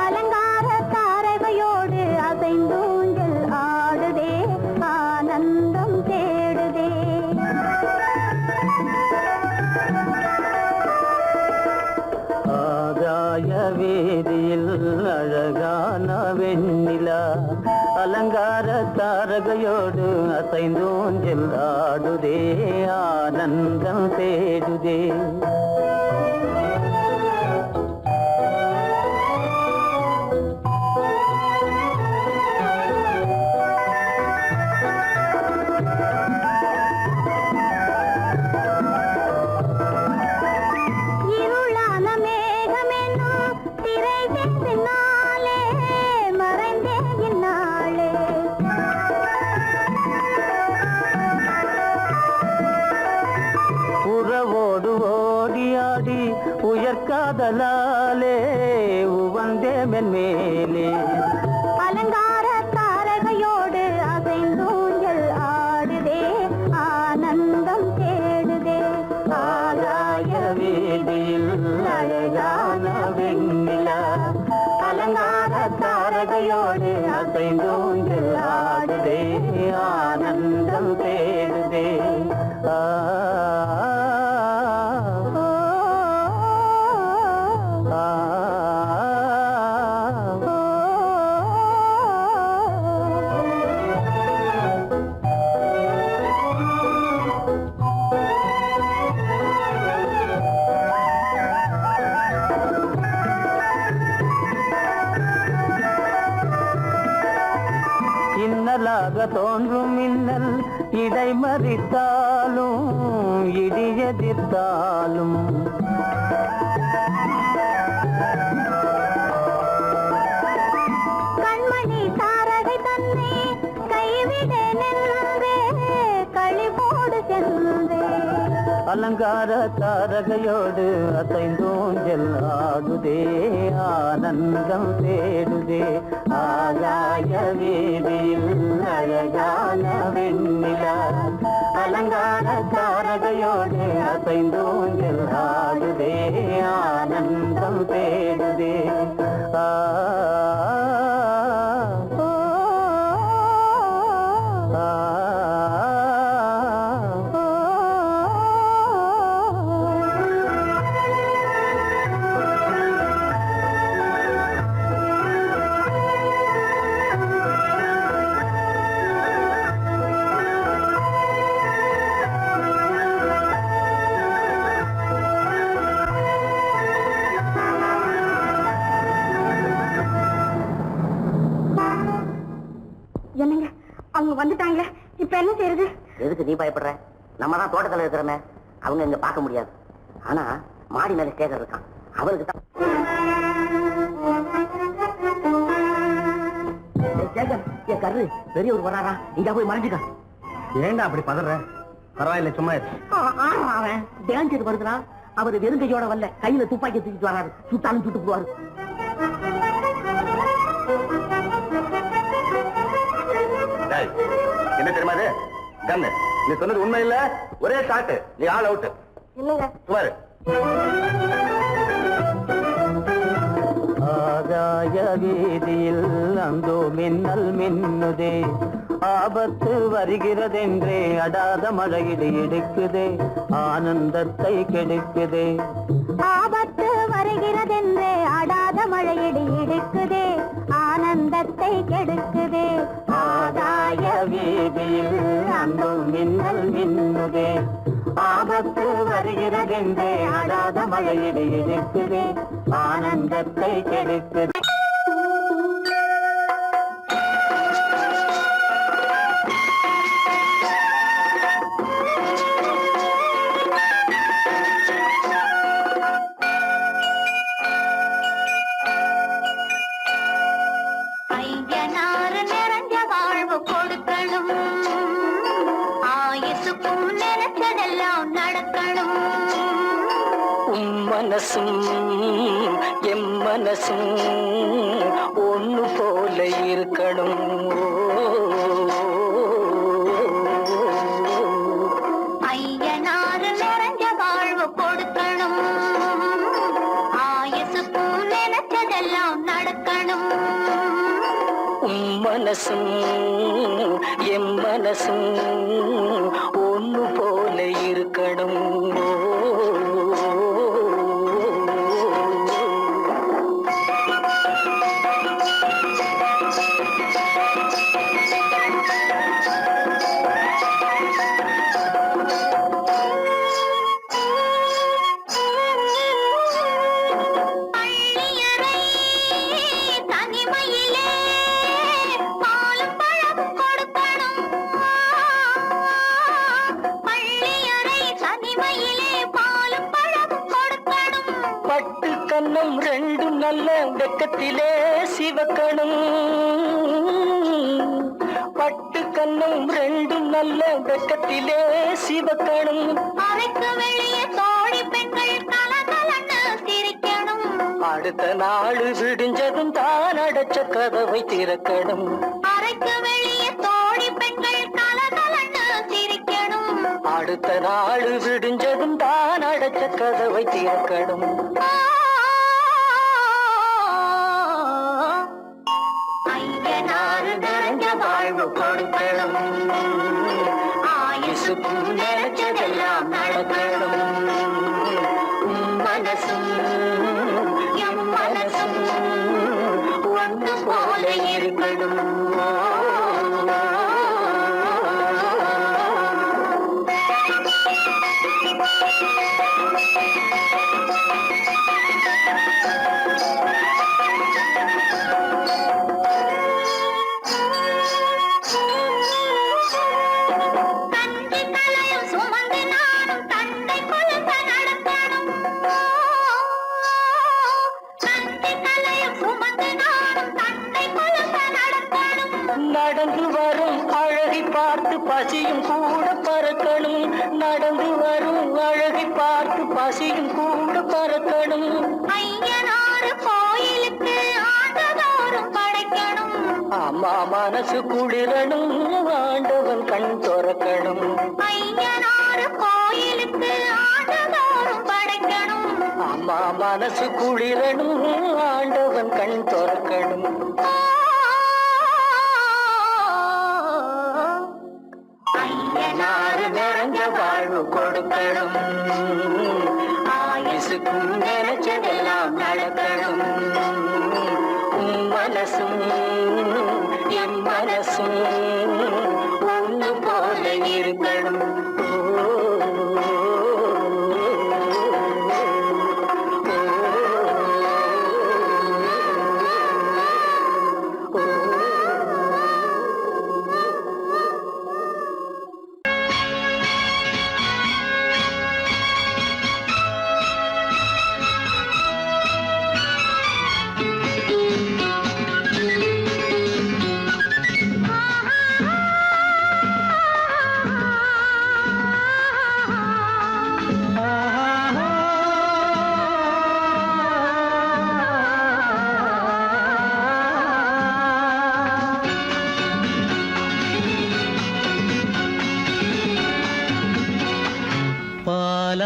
அலங்கார தாரகையோடு அசைந்தூஞ்சல் ஆடுதே அலங்கார தாரகையோடு அசைந்தோஞ்சல் ஆடுதே ஆனந்தம் தேடுதே இருளான மேகமென்னும் திரை பின்னாலே மறைந்தே இந்நாளே உறவோடு ஓடியாடி உயர்காதலாலே உவந்தே மென்மேலே அலங்கார தாரகையோடு அசைந்தூஞ்சல் ஆடுதே ஆனந்தம் தேடுதே ஆகாய வீதியில் அழகான வெண்ணிலா அலங்கார தாரகையோடு அசைந்தோஞ்சல் ஆடுதே ஆனந்தம் தேடுதே ஆ இன்னலாக தோன்றும் மின்னல் இடை மறித்தாலும் இடி எதிர்த்தாலும் கண்மணி தாரகை தன்னை கைவிட நின்றே களிபோடு சென்றே அலங்கார தாரகையோடு அசைந்தோஞ்சல் ஆடுதே ஆனந்தம் தேடுதே ஆகாய வீதியில் அழகான வெண்ணிலா அலங்கார தாரகையோடு அசைந்தோஞ்சல் ஆடுதே ஆனந்தம் தேடுதே ஆ என்னங்க அவங்க வந்துட்டாங்களே இப்ப என்ன செய்யறது? எதுக்கு நீ பயப்படுற? நம்ம தான் தோட்டத்துல இருக்கிறோமே, அவங்க இங்க பார்க்க முடியாது. ஆனா மாடி மேல ஸ்டேஜர் இருக்கான், அவனுக்கு தான். சேகர், என் கரு பெரியவர் வராரா, இங்க போய் மறைஞ்சுக்க. ஏண்டா அப்படி பதற? பரவாயில்ல, சும்மா அவன் டேஞ்சர் வருதுனா, அவர் வெறுங்கையோட வரல, கையில துப்பாக்கி தூக்கிட்டு வராரு, சுட்டாலும் சுட்டு போவாரு. என்ன தெரியுமா இது? கண்ணு, நீ சொன்னது உண்மை இல்ல, ஒரே ஷாட், நீ ஆல் அவுட். இல்லைங்க சுமாரு ஆகாய வீதியில் அந்தோ மின்னல் மின்னுதே, ஆபத்து வருகிறதென்றே அடாத மழையிடு எடுக்குதே, ஆனந்தத்தை கெடுக்குதே. ஆபத்து வருகிறதென்றே அடாத மழையிடி இடுக்குதே, ஆனந்தத்தை கெடுக்குதே. ஆகாய வீதியில் அந்தோ மின்னல் மின்னுதே, ஆபத்து வருகிறதென்றே அடாத மழையிடு எடுக்குதே, ஆனந்தத்தை கெடுக்குதே. ஐயனார் நிறைஞ்ச வாழ்வு கொடுக்கணும், ஆயுசுக்கும் நினைச்சதெல்லாம் நடக்கணும். மனசும் எம் மனசும் ஒண்ணு போல இருக்கணும். ஐயனார் நிறைஞ்ச வாழ்வு கொடுக்கணும், ஆயுசுக்கும் நினைச்சதெல்லாம் நடக்கணும். மனசும் எம் மனசும் ஒண்ணு போல இருக்கணும். வெக்கத்திலே சிவக்கணும் பட்டு கண்ணும் ரெண்டும் நல்ல வெக்கத்திலே சிவக்கணும் அறைக்கு வெளியே தோழி பெண்கள் கலகலன்னு சிரிக்கணும் அடுத்த நாள் விடிஞ்சதும் தான் அடைச்ச கதவை திறக்கணும் அறைக்கு வெளியே தோழி பெண்கள் கலகலன்னு சிரிக்கணும் அடுத்த நாள் விடிஞ்சதும் தான் அடைச்ச கதவை திறக்கணும் ஐயனாறு நிறைஞ்ச வாழ்வு கொடுக்கணும் ஆயுசுக்கும் நினைச்சதெல்லாம் நடக்கணும் மனசும் எம் மனசும் ஒன்று போல இருக்கணும் தந்தை தலையும் சுமந்து நானும் தந்தை கொழுந்த நடக்கணும் தந்தை தலையும் சுமந்து நானும் தந்தை கொழுந்த நடக்கணும் நடந்து வரும் அழகை பார்த்து பசியும் கூட பறக்கணும் நடந்து வரும் அழகை பார்த்து பசியும் கூட பறக்கணும் ஐயனாறு கோயிலுக்கு ஆண்டுதோறும் படைக்கணும் அம்மா மனசு குளிரணும் ஆண்டவன் கண் துறக்கணும் ஐயனாறு கோயிலுக்கு ஆண்டுதோறும் படைக்கணும் அம்மா மனசு குளிரணும் ஆண்டவன் கண் துறக்கணும் ஐயனாறு நிறைஞ்ச வாழ்வு கொடுக்கணும் ஆயுசுக்கும் நினைச்சதெல்லாம் நடக்கணும் மனசும் என் மனசும் ஒன்று போல இருக்கணும்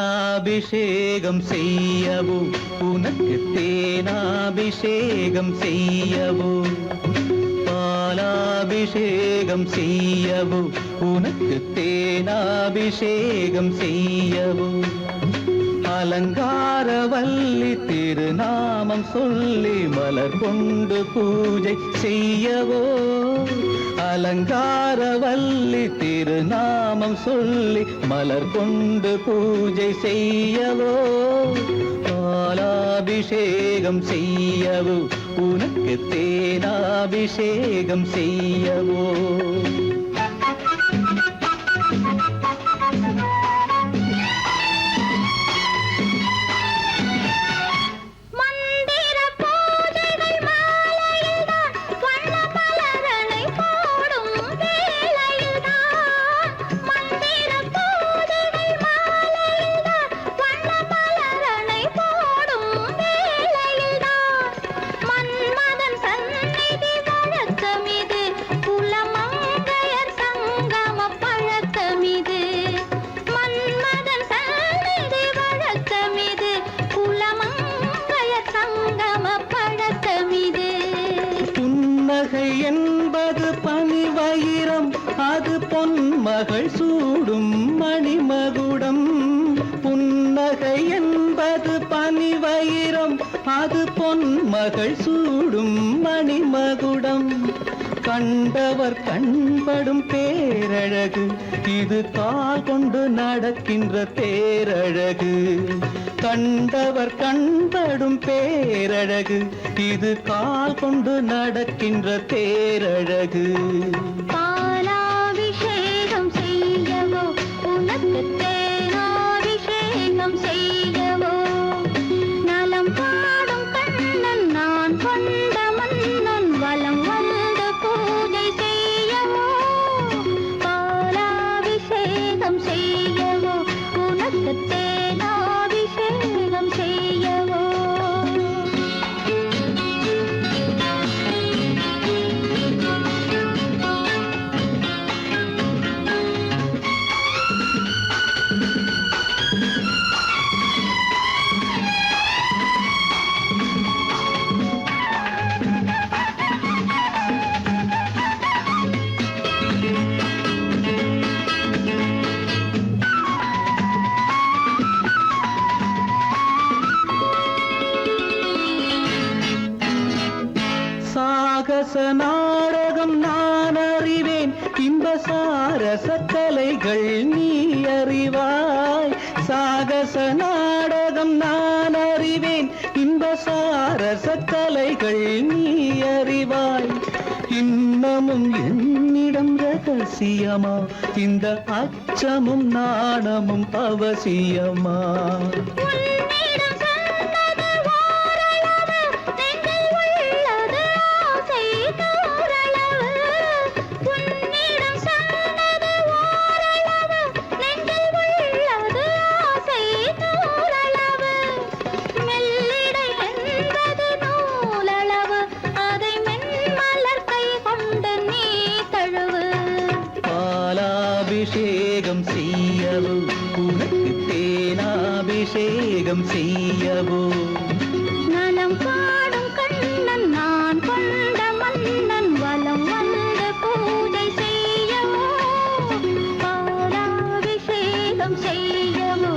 பாலாபிஷேகம் செய்யவோ உனக்கு தேனாபிஷேகம் செய்யவோ பாலாபிஷேகம் செய்யவோ உனக்கு தேனாபிஷேகம் செய்யவோ அலங்காரவல்லி திருநாமம் சொல்லி மலர் கொண்டு பூஜை செய்யவோ அலங்காரவல்லி திருநாமம் சொல்லி மலர் கொண்டு பூஜை செய்யவோ பாலாபிஷேகம் செய்யவோ உனக்கு தேனாபிஷேகம் செய்யவோ மந்திர பூஜைகள் மாலையில்தான் வண்ண மலரனை போடும் வேளையில்தான் மந்திர பூஜைகள் மாலையில்தான் வண்ண மலரனை போடும் வேளையில்தான் மன்மதன் சந்நிதி வழக்கம் இது குலமங்கையர் சங்கம பழக்கம் இது மன்மதன் சந்நிதி வழக்கம் இது குலமங்கையர் சங்கம பழக்கம் இது புன்னகை என்பது பனிவயிரம் அது பொன்மகள் சூடும் மணிமகுடம் புன்னகை என்பது பனிவயிரம் அது பொன்மகள் சூடும் மணிமகுடம் கண்டவர் கண்படும் பேரழகு இது கால் கொண்டு நடக்கின்ற தேரழகு கண்டவர் கண்படும் பேரழகு இது கால் கொண்டு நடக்கின்ற தேரழகு பாலாபிஷேகம் செய்யவோ உனக்கு தேனாபிஷேகம் செய்யவோ நலம் பாடும் கண்ணன் நான் பொன் சாகச நாடகம் நான் அறிவேன், இன்ப சாரச கலைகள் நீ அறிவாய். சாகச நாடகம் நான் அறிவேன், இன்ப சாரச கலைகள் நீ அறிவாய். இன்னமும் என்னிடம் ரகசியமா, இந்த அச்சமும் நாணமும் அவசியமா? உன்னிடம் சொன்னது ஓரளவு, நெஞ்சில் உள்ளது ஆசை நூறளவு. உன்னிடம் சொன்னது ஓரளவு, நெஞ்சில் உள்ளது ஆசை நூறளவு. மெல்லிடை என்பது நூலளவு, அதை மென்மலர் கை கொண்டு நீ தழுவு. பாலாபிஷேகம் செய்யவோ, உனக்கு தேனாபிஷேகம் செய்யவோ? நலம் பாடும் கண்ணன் நான் கொண்ட மன்னன், வலம் வந்து பூஜை செய்யவோ. பாலாபிஷேகம் செய்யவோ,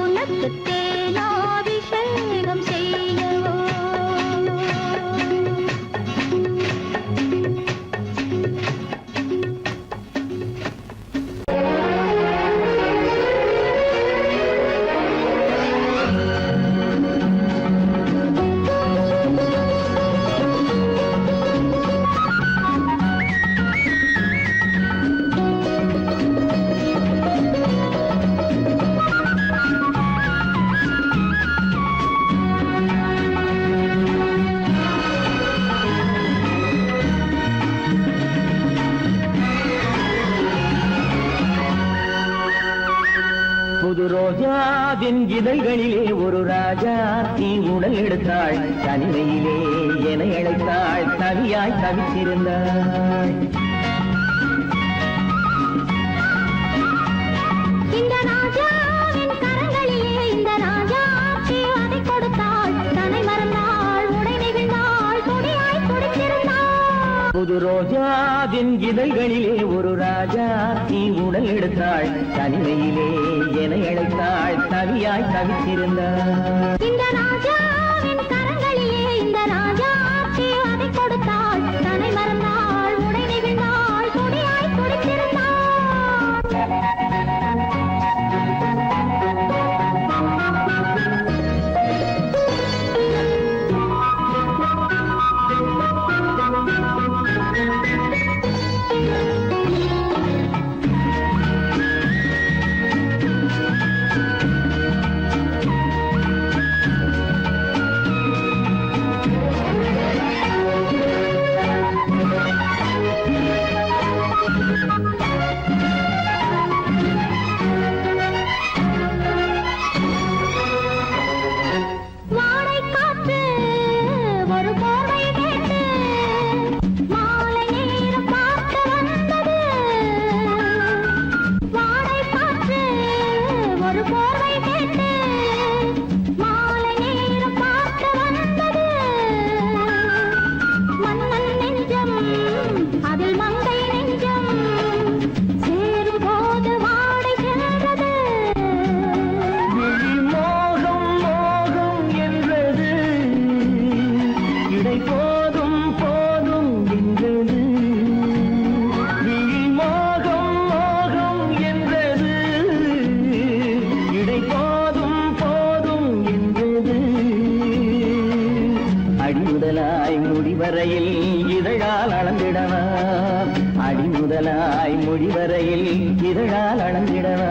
உனக்கு தேனாபிஷேகம் செய்யவோ. புது ரோஜாவின் இதழ்களிலே ஒரு ராஜா தீ உடல் எடுத்தாள், தனிமையிலே என அழைத்தாள், தவியாய் தவித்திருந்தாள். இந்த ராஜாவின் கரங்களிலே இந்த ராஜாக்கு அதை கொடுத்தாள், தன்னை மறந்தாள், உடை நெகிழ்ந்தாள், கொடியாய் துடித்திருந்தாள். புது ரோஜாவின் இதழ்களிலே ஒரு ராஜா தீ உடல் எடுத்தாள், தனிமையிலே என அழைத்தாள், தவியாய் தவித்திருந்தாள். இந்த ராஜாவின் கரங்களிலே இந்த ராஜாக்கு அதை கொடுத்தாள், தன்னை மறந்தாள், உடை நெகிழ்ந்தாள், கொடியாய் துடித்திருந்தாள். முடிவரையில் இதழால் அளந்திடவா.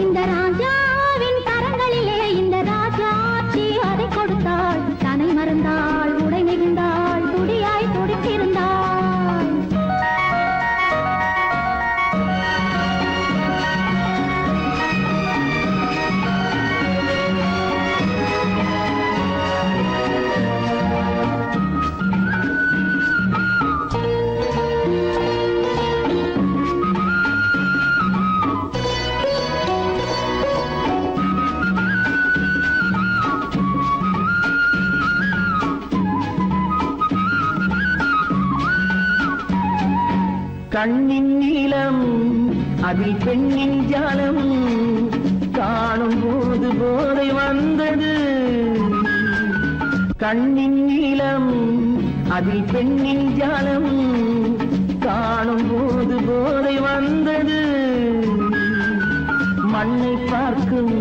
இந்த ராஜாவின் கரங்களிலே இந்த ராஜாச்சி அதை கொடுத்தாள், தன்னை மறந்தாள், உடை நெகிழ்ந்தாள், துடியாய் துடித்திருந்தாள். கண்ணின் நீளம் அதில் பெண்ணின் ஜாலம் காணும் போது போதை வந்தது. கண்ணின் நீளம் அதில் பெண்ணின் ஜாலம் காணும் போது போதை வந்தது. மண்ணை பார்க்கும்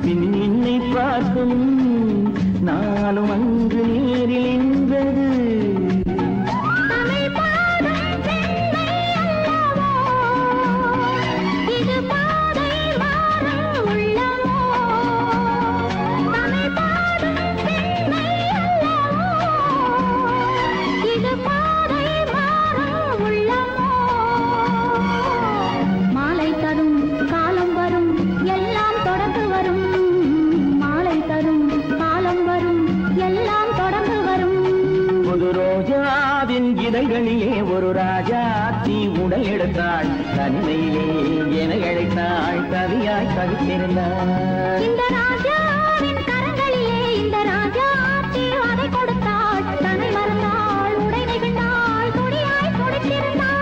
பின் என்னை பார்க்கும் நானும் அங்கு நீரில் நின்றது. தமிழ் பாடும் பெண்மை அல்லவோ, இது பாதை மாறும் உள்ளமோ. தமிழ் பாடும் பெண்மை அல்லவோ, இது பாதை மாறும் உள்ளமோ. மாலை தரும் காலம் வரும், எல்லாம் தொடர்ந்து வரும். மாலை தரும் காலம் வரும், எல்லாம் தொடர்ந்து வரும். புது ரோஜாவின் இதழ்களிலே ஒரு ராஜாத்தி உடல் எடுத்தாள். தனிமையிலே என அழைத்தாள், கவியாய் கவித்திருந்தாள். இந்த ராஜாவின் கரங்களிலே இந்த ராஜாத்தி அதை கொடுத்தாள். தன்னை மறந்தாள், உடை நெகிழ்ந்தாள், துடியாய் துடித்திருந்தாள்.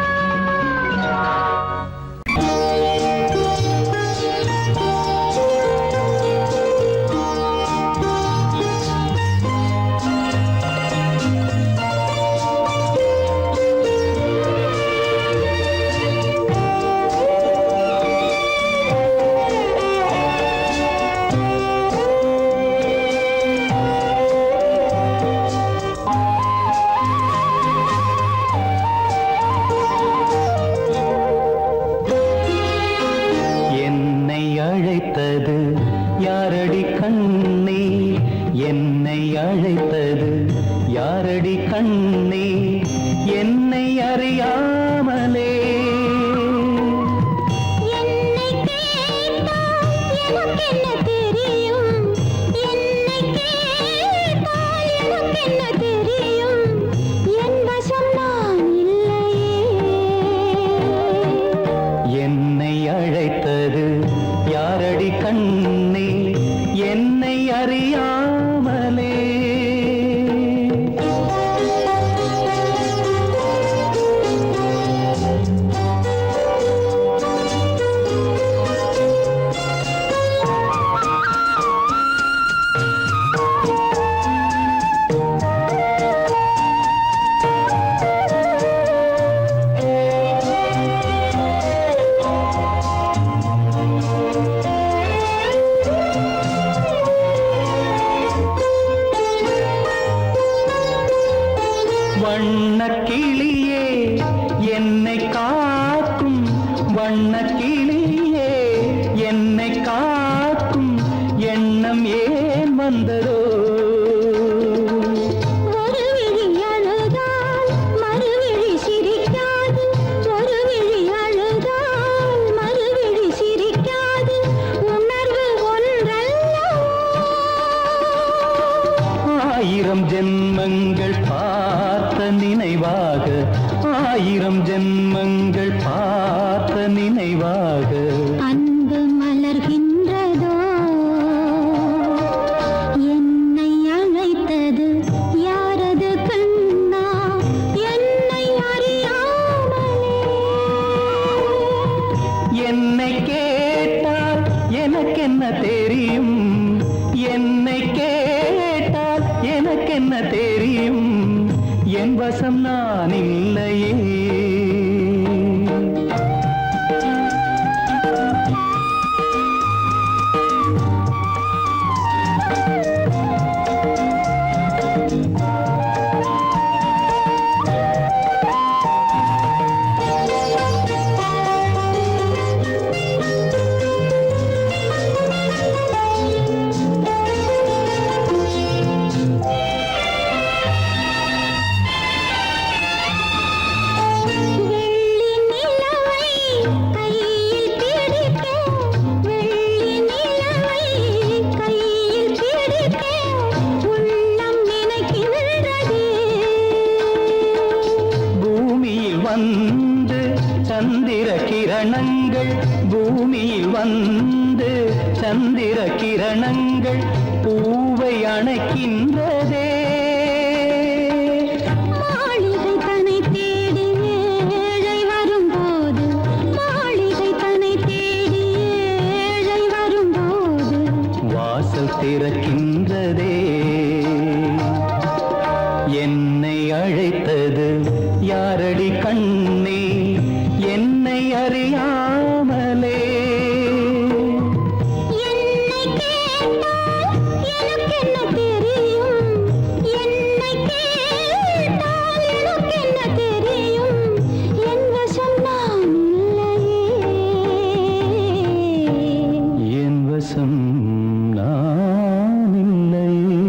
என்னை அழைத்தது யாரடி கண்ணே, என்னை அழைத்தது யாரடி கண்ணே, என்னை அறியாமலே. என்னை கேட்டால் எனக்கென்ன தெரியும், என்னை கேட்டால் எனக்கென்ன தெரியும், என் வசம் நான் இல்லையே. என்னை அழைத்தது யாரடி கண்ணே, என்னை அறியாமலே. வண்ணக்கிளியே என்னை காக்கும், வண்ணக்கிளியே என்னை காக்கும் எண்ணம் ஏன் வந்ததோ. ஒரு விழி அழுதால் மறுவிழி சிரிக்காது, ஒரு விழி அழுதால் மறுவிழி சிரிக்காது, உணர்வு ஒன்றல்லவோ. ஆயிரம் ஜென்மங்கள் பார்த்த நினைவாக, ஆயிரம் ஜென்மங்கள் பார்த்த நினைவாக. அன்பு மலர்கின்றதோ, என்னை அழைத்தது யாரது கண்ணா, என்னை அறியாமலே. என்னை கேட்டால் எனக்கென்ன தெரியும், என்னை கேட்டால் எனக்கென்ன தெரியும், என் வசம் நான் இல்லையே. வெள்ளி நிலவை கையில் பிடிக்க, வெள்ளி நிலவை கையில் பிடிக்க உள்ளம் நினைக்கின்றதே. பூமியில் வந்து சந்திர கிரணங்கள், பூமியில் வந்து சந்திர கிரணங்கள் பூவை அணைக்கின்றதே. மாளிகை தன்னை தேடி ஏழை வரும்போது, மாளிகை தன்னை தேடி ஏழை வரும்போது, வாசல் திறக்கின்றதே. என்னை அழை அறியாமலே என்னை கேட்டால் எனக்கு என்ன தெரியும் என்னை கேட்டால் எனக்கு என்ன தெரியும் என் வசம் நான் இல்லையே என் வசம் நான் இல்லையே.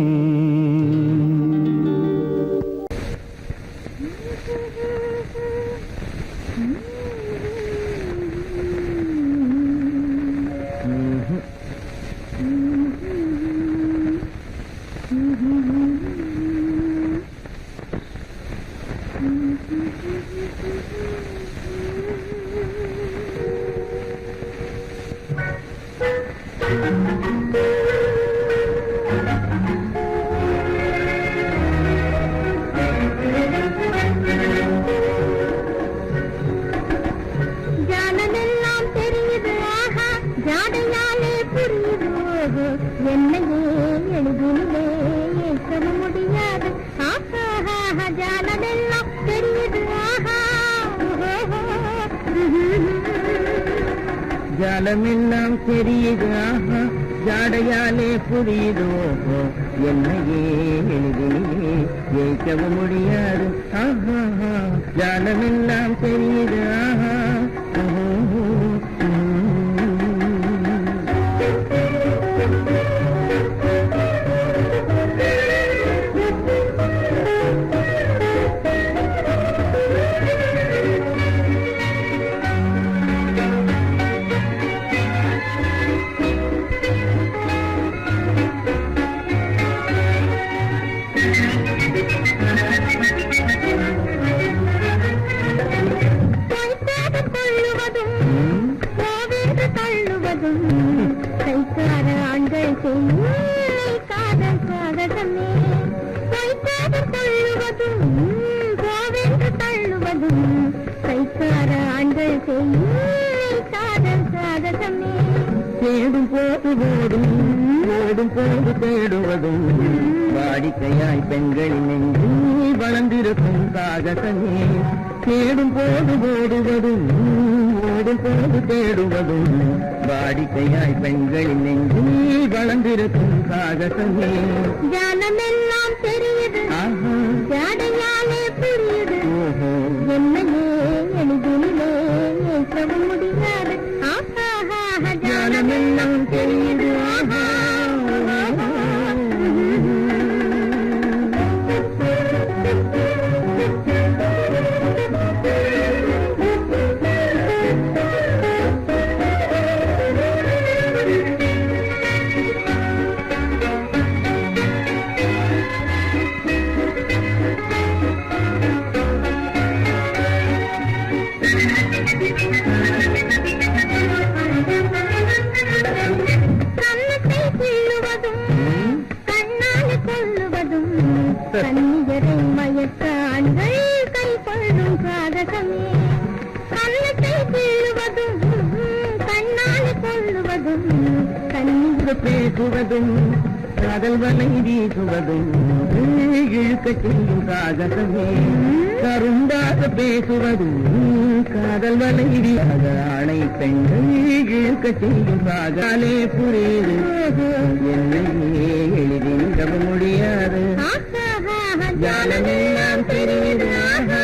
ஜானமெல்லாம் தெரியுது ஆஹா ஜாடையாலே புரியுது ஓஹோ என்னையே எழுதிலே ஏற்க முடியாது ஆஹா ஜானமெல்லாம் தெரியுது ஆஹா ஜாலமெல்லாம் தெரியுது ஆஹா ஜாடையாலே புரியுது ஓஹோ என்னையே எளிதிலே ஜெயிக்கவும் முடியாது ஆஹா ஜாலமெல்லாம் தெரியுது ஆஹா கைக்கார ஆண்கள் செய்யும் காதல் சாகசமே கைக்கார தள்ளுவதும் கோவென்று தள்ளுவதும் கைக்கார ஆண்கள் செய்யும் காதல் சாகசமே தேடும் போது ஓடும் ஓடும் போது தேடுவதும் வாடிக்கையாய் பெண்களின் நெஞ்சு வளர்ந்திருக்கும் சாகசமே தேடும் போது ஓடுவதும் ஓடும் போது தேடுவதும் வாடிக்கையாய் பெண்களின் நெஞ்சு வளர்ந்திருக்கும் சாகசமே ஜானமெல்லாம் தெரியுது ஆஹா ஜாடையாலே புரியுது ஓஹோ என்னையே எளிதிலே ஏற்கவும் முடியாது ஆஹா ஜாலமெல்லாம் தெரியுது ஆஹா கண்ணத்தை கிள்ளுவதும் கண்ணால் கொள்ளுவதும் கண்ணியரை மயக்க ஆண்கள் கை கொள்ளும் சாதகமே கண்ணத்தை கிள்ளுவதும் கண்ணால் கொள்ளுவதும் கண்ணீர் பேசுவதும் காதல் வலை வீசுவதும் இழுக்க செய்யும் சாகசமே கருந்தாக பேசுவதும் காதல் வலை வீசாத ஆணை பெண்கள் இழுக்க செய்யும் சாகாலே புரியுது என்னையே எளிதில் முடியாது ஜாலமெல்லாம் தெரியுது ஆஹா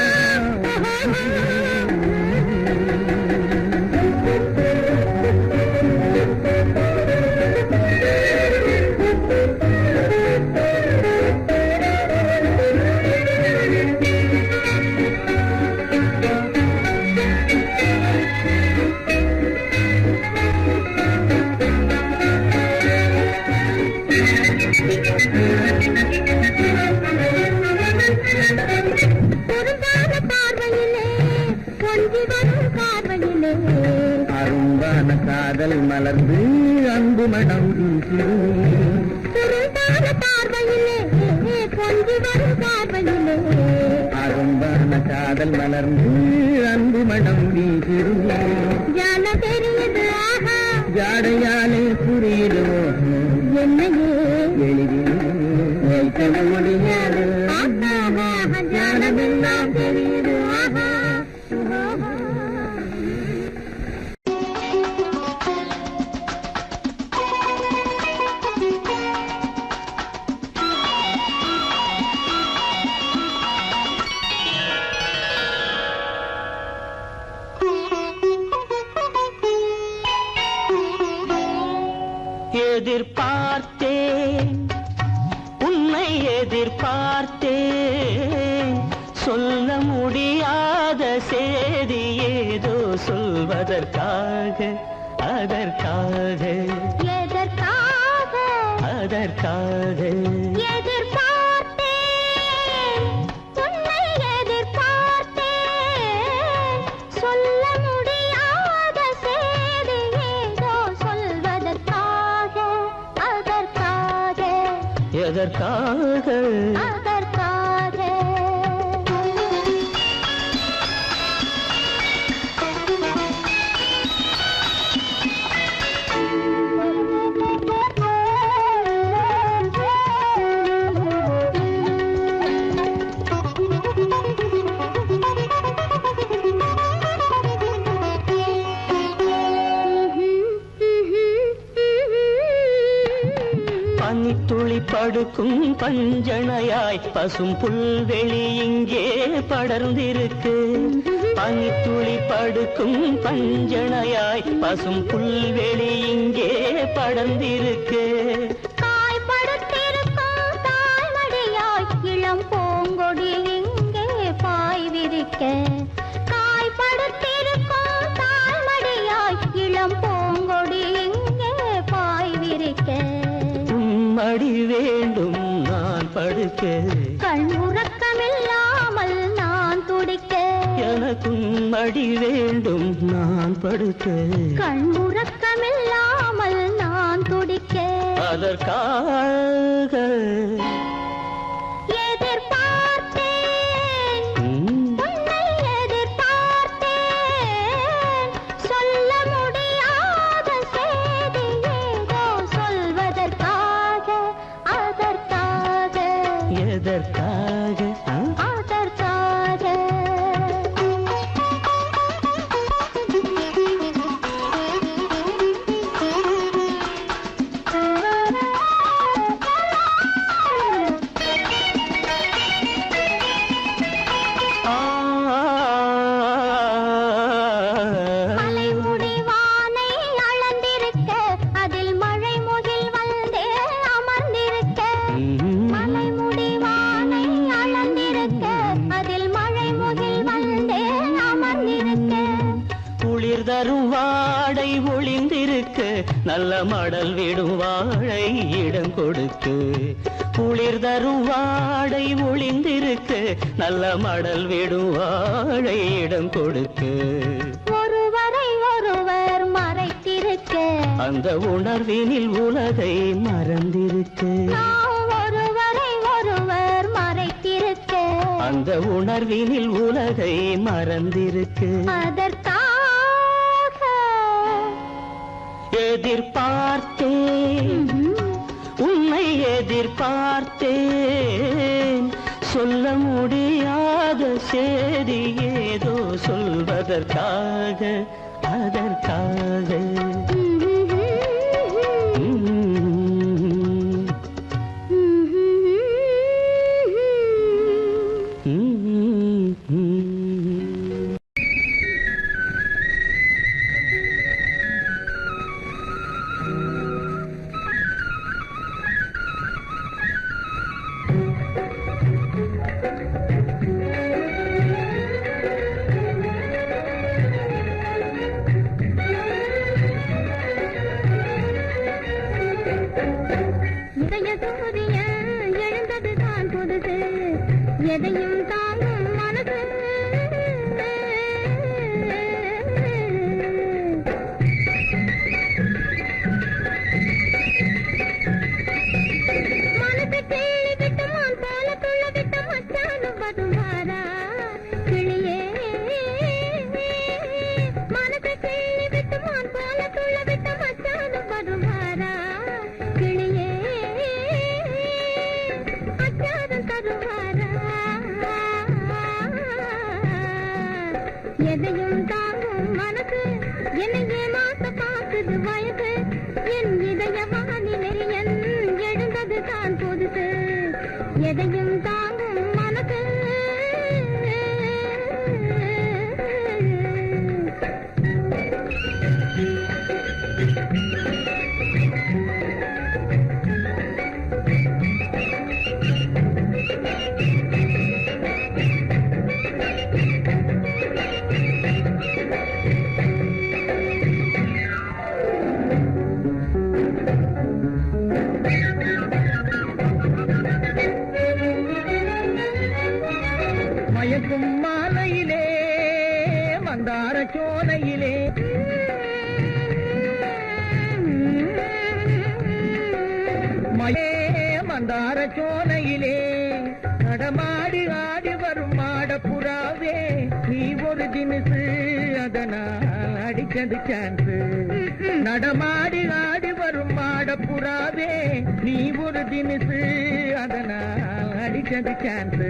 பொருந்தாத பார்வையிலே கொஞ்சி வரும் பார்வையிலே அரும்பான காதல் மலர்ந்து அன்பு மனம் வீசுமே பொருந்தாத பார்வையிலே கொஞ்சி வரும் பார்வையிலே அரும்பான காதல் மலர்ந்து அன்பு மனம் வீசுமே ஜான தெரியுது ஆஹா ஜாடையாலே புரியுதோ என்னையே எளிதில் வைக்க முடியாது ஜானமெல்லாம் தெரியுது ஆஹா எதிர்பார்த்தேன் உன்னை எதிர்பார்த்தேன் சொல்ல முடியாத செய்தி ஏதோ சொல்வதற்காக அதற்காக எதற்காக அதற்காக எதிர்பார்த்தேன் உன்னை எதிர்பார்த்தேன் சொல்ல முடியாத செய்தி ஏதோ சொல்வதற்காக அதற்காக எதற்காக அதற்காக பனித்துளி படுக்கும் பஞ்சணையாய் பசும் புல்வெளி இங்கே படர்ந்திருக்கு பனித்துளி படுக்கும் பஞ்சணையாய் பசும் புல்வெளி இங்கே படர்ந்திருக்கு காய்படுத்திருக்கும் தாய்மடியாய் இளம் பூங்கொடி இங்கே பாய் விரிக்க காய்படுத்திருக்கும் தாய்மடியாய் இளம் பூங்கொடி இங்கே பாய் விரிக்க மடி வேண்டும் நான் படுக்க கண் உறக்கமில்லாமல் நான் துடிக்க எனக்கும் மடி வேண்டும் நான் படுக்க கண் உறக்கமில்லாமல் நான் துடிக்க அதற்காக எதிர்பார்த்தேன் உன்னை எதிர்பார்த்தேன் சொல்ல முடியாத செய்தி ஏதோ சொல்வதற்காக அதற்காக எதற்காக அதற்காக மலைமுடி வானை அளந்திருக்க அதில் மழை முகில் வந்தே அமர்ந்திருக்க மலைமுடி வானை அளந்திருக்க அதில் மழை முகில் வந்தே அமர்ந்திருக்க குளிர் தரும் வாடை ஒளிந்திருக்க நல்ல மடல் விடும் வாழை இடம் கொடுக்கு குளிர் தரும் வாடை ஒளிந்திருக்க நல்ல மடல் விடும் வாழை இடம் கொடுக்கு ஒருவரை ஒருவர் மறைத்திருக்க அந்த உணர்வினில் உலகை மறந்திருக்கு நாம் ஒருவரை ஒருவர் மறைத்திருக்க அந்த உணர்வினில் உலகை மறந்திருக்கு அதற்காக எதிர்பார்த்தேன் உன்னை எதிர்பார்த்தேன் சொல்ல முடியாத செய்தி ஏதோ சொல்வதற்காக அதற்காக அடிச்சது சான்ஸ். நடமாடி ஆடி வரும் மாடப்புறாவே நீ ஒரு தினசு, அதனால் அடிச்சது சான்ஸ்.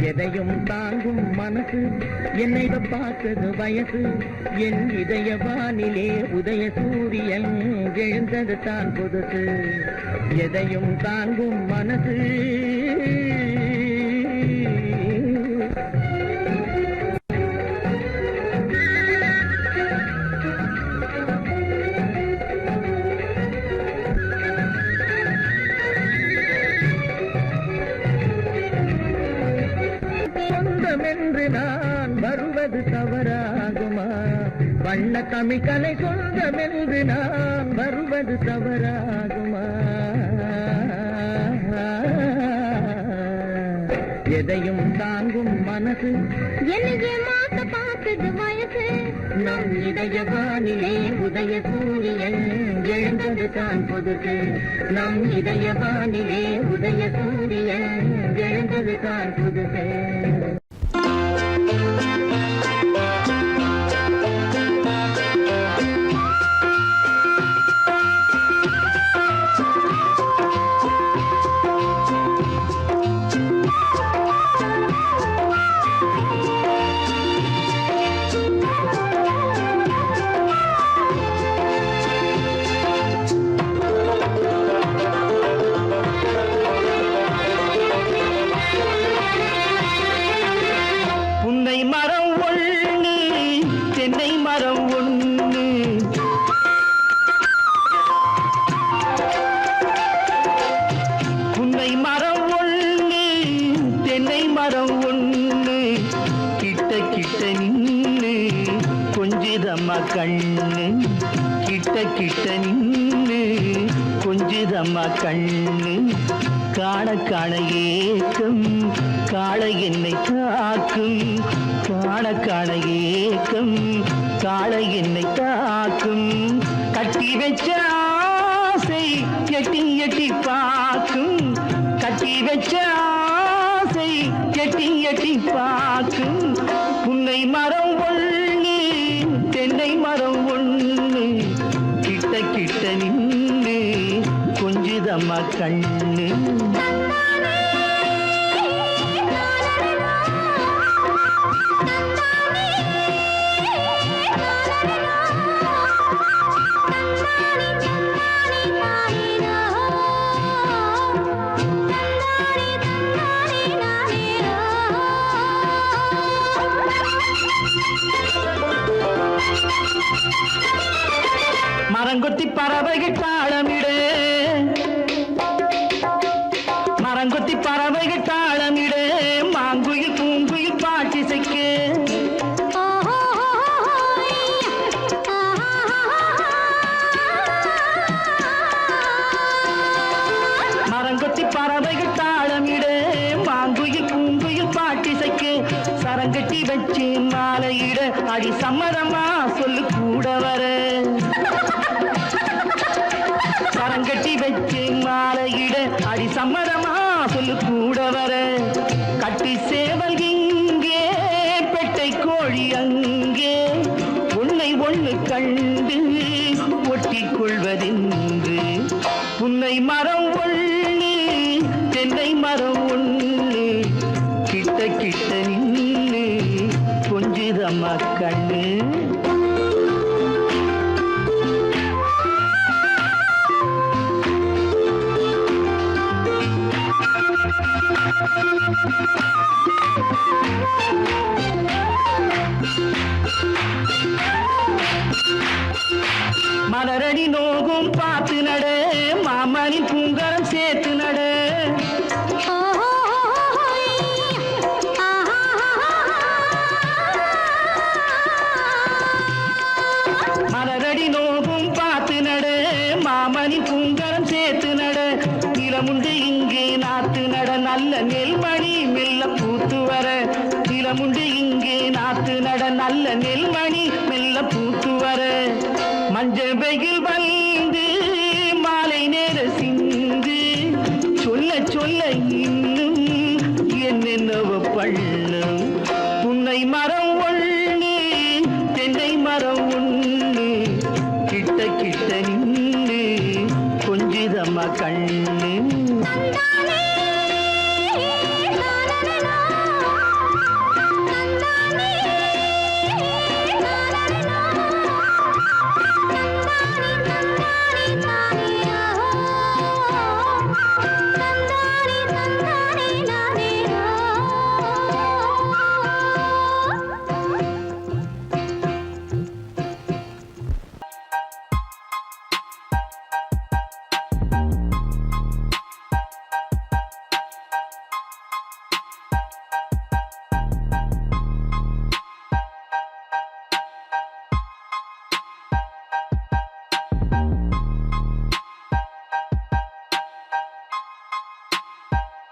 எதையும் தாங்கும் மனசு, என்னை பார்த்தது வயசு, என் இதய வானிலே உதய சூரியன் எழுந்தது தான் புதுசு. எதையும் தாங்கும் மனசு. சொந்தமென்று நான் வருவது தவறாகுமா? வண்ண தமிழ் கலை சொந்தமென்று நான் வருவது தவறாகுமா? எதையும் தாங்கும் மனசு, என்னையே மாத்த பார்த்தது வயசு, நம் இதய வானிலே உதய சூரியன் எழுந்தது தான் புதுசு. நம் இதய வானிலே உதய சூரியன் எழுந்தது தான் புதுசு. கண்ணு கிட்ட கிட்ட நின்னு கொஞ்சுதம்மா கண்ணு. காண காண ஏக்கம் காளை என்னை தாக்கும், காண காண ஏக்கம் காளை என்னை தாக்கும். கட்டி வச்ச ஆசை எட்டி எட்டி பார்க்கும், கட்டி வச்ச ஆசை எட்டி எட்டி பார்க்கும். புன்னை மரம் ஒண்ணு தென்னை மரம் ஒண்ணு கிட்ட கிட்ட நின்னு கொஞ்சுதம்மா கண்ணு. மரங்கொத்தி பறவைகள் தாளமிடு, மரங்கொத்தி பறவைகள் தாளமிடு, மாங்குயில் பூங்குயில் பாட்டிசைக்கு. மரங்கொத்தி பறவைகள் தாளமிடு, மாங்குயில் பூங்குயில் பாட்டிசைக்கு. சரங்கட்டி வச்சு மாலையிட அடி சம்மதமா சொல்லு கூட வர. சரங்கட்டி வச்சு மாலையிட அடி சம்மதமா சொல்லு கூட வர. கட்டி சேவல் இங்கே பெட்டை கோழி அங்கே, உன்னை ஒண்ணு கண்டு ஒட்டிக் கொள்வதென்று. புன்னை மரம் ஒண்ணு தென்னை மரம் ஒண்ணு கிட்ட கிட்ட நின்னு கொஞ்சுதம்மா கண்ணு. மலரடி நோகும் பார்த்து நட, மாமணி பூங்கரம் சேர்த்து நட. மலரடி நோகும் பார்த்து நட, மாமணி பூங்கரம் சேர்த்து நட. நிலமுண்டு இங்கே நாத்து நட, நல்ல நெல்மணி மெல்ல பூத்து வர. நிலமுண்டு இங்கே நாத்து நட, நல்ல நெல்மணி மெல்ல பூத்து வர. மஞ்சள் வெயில் வந்து மாலை நேர சிந்து, சொல்ல சொல்ல இன்னும் என்னென்னவ பண்ணும். புன்னை மரம் ஒண்ணு தென்னை மரம் ஒண்ணு கண்ணு